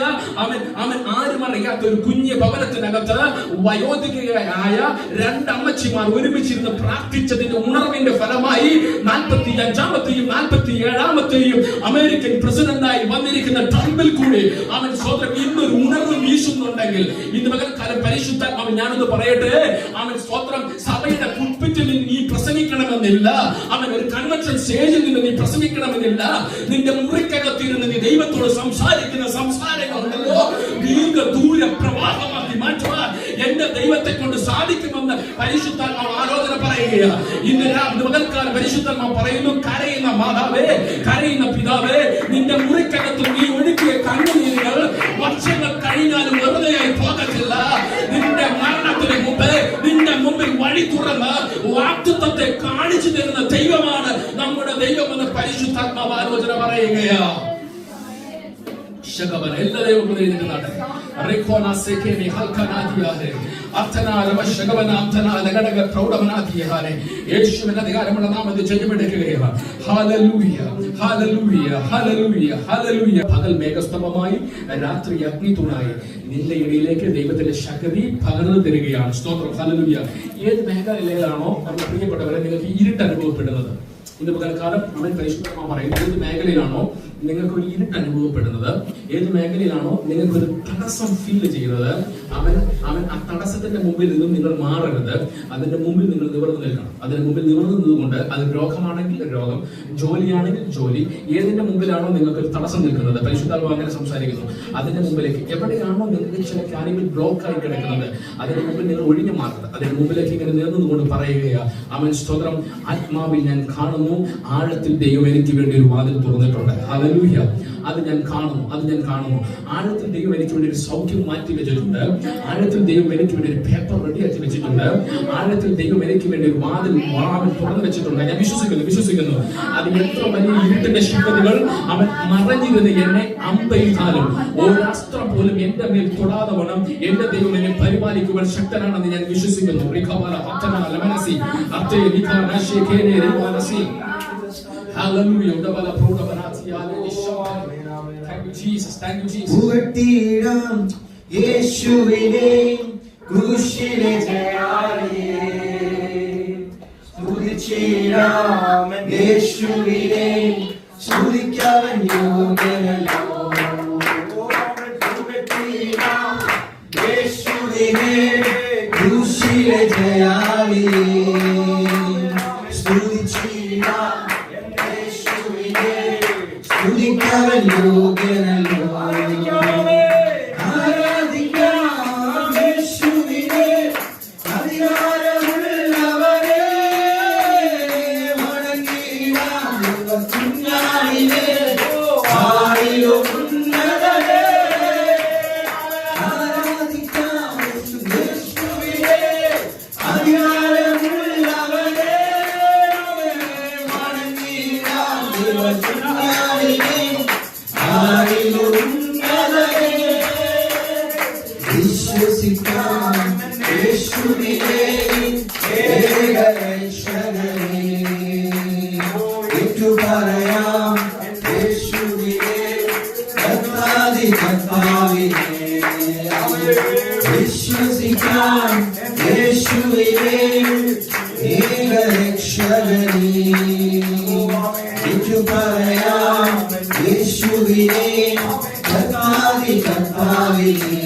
അവൻ ആരും അറിയാത്ത ഒരു കുഞ്ഞ് ഭവനത്തിനകത്ത് വയോധികയായ 2 അമ്മച്ചിമാർ ഒരുമിച്ചിരുന്ന് പ്രാർത്ഥിച്ചതിന്റെ ഉണർവിന്റെ ഫലമായി 45ാമത്തെയും 47ാമത്തെയും അമേരിക്കൻ പ്രസിഡന്റായി വന്നിരിക്കുന്ന ട്രംപിൽ കൂടി അവൻ സ്വതന്ത്രം ഇന്നൊരു ഉണർവ് വീശുന്നുണ്ടെങ്കിൽ ഇന്ന് പകൽക്കാലം പരിശുദ്ധാത്മാവ് ഞാനൊന്ന് പറയട്ടെ, അവൻ സ്വതന്ത്രം സഭയുടെ പുൽപിറ്റിൽ നീ പ്രസംഗിക്കണമെന്നില്ല, അവൻ ഒരു കൺവെൻഷൻ സ്റ്റേജിൽ നിന്ന് നീ പ്രസംഗിക്കണമെന്നില്ല. നിന്റെ മുറിക്കകത്തിരുന്ന് നീ ദൈവത്തോട് സംസാരിക്കുന്ന സംസാരങ്ങളുണ്ടല്ലോ, ദീർഘദൂര പ്രവാഹമാക്കി മാറ്റുവാൻ എന്റെ ദൈവത്തെ കൊണ്ട് സാധിക്കുമെന്ന് പരിശുദ്ധാത്മാവ് ആലോചന പറയുകയാണ്. ഇന്ന് പകൽക്കാലം പരിശുദ്ധാത്മാവ് പറയുന്നു, കരയുന്ന മാതാവേ, കരയുന്ന പിതാവേ, നിന്റെ മുറിക്കകത്ത് നീ ഒഴുക്കിയ കണ്ണുനീരുകൾ വർഷങ്ങൾ കഴിഞ്ഞാലും വെറുതെയായി പോകത്തില്ല. നിന്റെ മരണത്തിന് മുമ്പ് നിന്റെ മുമ്പിൽ വഴി തുറന്ന് വാഗ്ദത്തത്തെ കാണിച്ചു തരുന്ന ദൈവമാണ് നമ്മുടെ ദൈവമെന്ന് പരിശുദ്ധാത്മാവ് ആലോചന പറയുകയാ. എല്ലാ ദൈവങ്ങളും എഴുതുന്നതാണ്. യേശുവിന്റെ അധികാരമുള്ള നാമത്തിൽ ജയമെടുക്കുകയാണ്. ഹല്ലേലൂയ, ഹല്ലേലൂയ, ഹല്ലേലൂയ, ഹല്ലേലൂയ. പകൽ മേഘസ്തംഭമായി രാത്രി അഗ്നിത്തൂണായി നിന്റെ ഇടയിലേക്ക് ദൈവത്തിന്റെ ശക്തി പകർന്നു തരികയാണ്. സ്തോത്രം, ഹല്ലേലൂയ. ഏത് മേഖലയിലാണോ നമ്മുടെ പ്രിയപ്പെട്ടവരെ നിങ്ങൾക്ക് ഇരുട്ട് അനുഭവപ്പെടുന്നത്? ഇന്ന് പകൽക്കാലം അവൻ പരിശുദ്ധമായി പറയുന്നത്, ഏത് മേഖലയിലാണോ നിങ്ങൾക്ക് ഒരു ഇരുട്ട് അനുഭവപ്പെടുന്നത്, ഏത് മേഖലയിലാണോ നിങ്ങൾക്ക് ഒരു തടസ്സം ഫീൽ ചെയ്യുന്നത്, അവൻ ആ തടസ്സത്തിന്റെ മുമ്പിൽ നിന്നും നിങ്ങൾ മാറരുത്. അതിന്റെ മുമ്പിൽ നിങ്ങൾ നിവർന്നു നിൽക്കണം. അതിന്റെ മുമ്പിൽ നിവർന്നു നിന്നുകൊണ്ട്, അത് രോഗമാണെങ്കിൽ രോഗം, ജോലിയാണെങ്കിൽ ജോലി, ഏതിന്റെ മുമ്പിലാണോ നിങ്ങൾക്ക് ഒരു തടസ്സം നിൽക്കുന്നത്, പരിശുദ്ധാത്മാവ് അങ്ങനെ സംസാരിക്കുന്നു, അതിന്റെ മുമ്പിലേക്ക് എവിടെയാണോ നിങ്ങൾക്ക് ചില കാര്യങ്ങൾ ബ്ലോക്ക് ആയി കിടക്കുന്നത്, അതിന്റെ മുമ്പിൽ നിങ്ങൾ ഒഴിഞ്ഞു മാറരുത്. അതിന്റെ മുമ്പിലേക്ക് ഇങ്ങനെ നിന്നുകൊണ്ട് പറയുകയാ, അവൻ സ്തോത്രം, ആത്മാവിൽ ഞാൻ കാണുന്നു, ആഴത്തിൽ ദൈവം എനിക്ക് വേണ്ടി ഒരു വാതിൽ തുറന്നിട്ടുണ്ട്. ഹല്ലേലൂയ. അത് ഞാൻ കാണുന്നു, അത് ഞാൻ കാണുന്നു. ആഴത്തിൽ ദൈവം എനിക്ക് വേണ്ടി ഒരു സൗഖ്യം മാറ്റി വെച്ചിട്ടുണ്ട്. ആഴത്തിൽ ദൈവം എനിക്ക് വേണ്ടി ഒരു പേപ്പർ റെഡിയാക്കി വെച്ചിട്ടുണ്ട്. ആഴത്തിൽ ദൈവം എനിക്ക് വേണ്ടി ഒരു വാതിൽ തുറന്നു വെച്ചിട്ടുണ്ട്. ഞാൻ വിശ്വസിക്കുന്നു. അത് എത്ര വലിയ ഇരുട്ടിന്റെ ശക്തികൾ അവൻ മറഞ്ഞിരുന്ന് എന്നെ അമ്പെയ്താലും ഒരസ്ത്രം പോലും എന്റെ മേൽ തൊടാതെ വണ്ണം എന്റെ ദൈവം എന്നെ പരിപാലിക്കുവാൻ ശക്തനാണെന്ന് ഞാൻ വിശ്വസിക്കുന്നു. Hallelujah. Thank you, Jesus. Thank you, Jesus. ഉയർത്തിയിടാം യേശുവിനെ ക്രൂശിലെ ജയാളിയെ, സ്തുതിച്ചിടാം യേശുവിനെ, സ്തുതിക്കാൻ യോഗ്യനല്ലോ. യേശുവിനെ സ്തുതിക്കാൻ യോഗ്യനല്ലോ. ആരാധിക്കാം യേശുവിനെ അധികാരമുള്ളവരെ, വണങ്ങിടാം കുഞ്ഞാടിനെ ആയിലും ഉന്നതരെ. ആരാധിക്കാം യേശുവിനെ അധികാരമുള്ളവരെ, വണങ്ങിടാം കുഞ്ഞാടിനെ ആയിലും ഉന്നതരെ. വിശ്വസിക്കാം യേശുവിനെ ഏകരക്ഷകനെ, ഏറ്റുപറയാം യേശുവിനെ കർത്താതി കർത്താവിനെ. വിശ്വസിക്കാം യേശുവിനെ ഏകരക്ഷകനെ, ഏറ്റുപറയാം യേശുവിനെ കർത്താതി കർത്താവിനെ.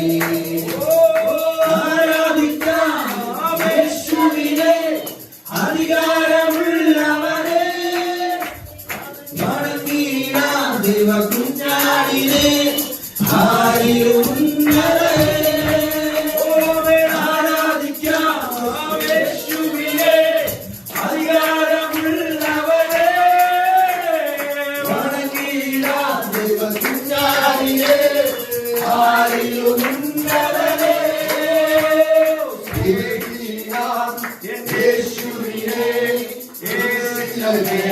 ആരാധിക്കാം യേശുവിനെ അധികാരമുള്ളവരെ, വണങ്ങിടാം ദൈവകുഞ്ഞാടിനെ ആരിലും ഉന്നതരെ. ആരാധിക്കാം യേശുവിനെ അധികാരമുള്ളവരെ, വണങ്ങിടാം ദൈവകുഞ്ഞാടിനെ ആരിലും ഉന്നതരെ. യേശുവിനെ യേശുവിനെ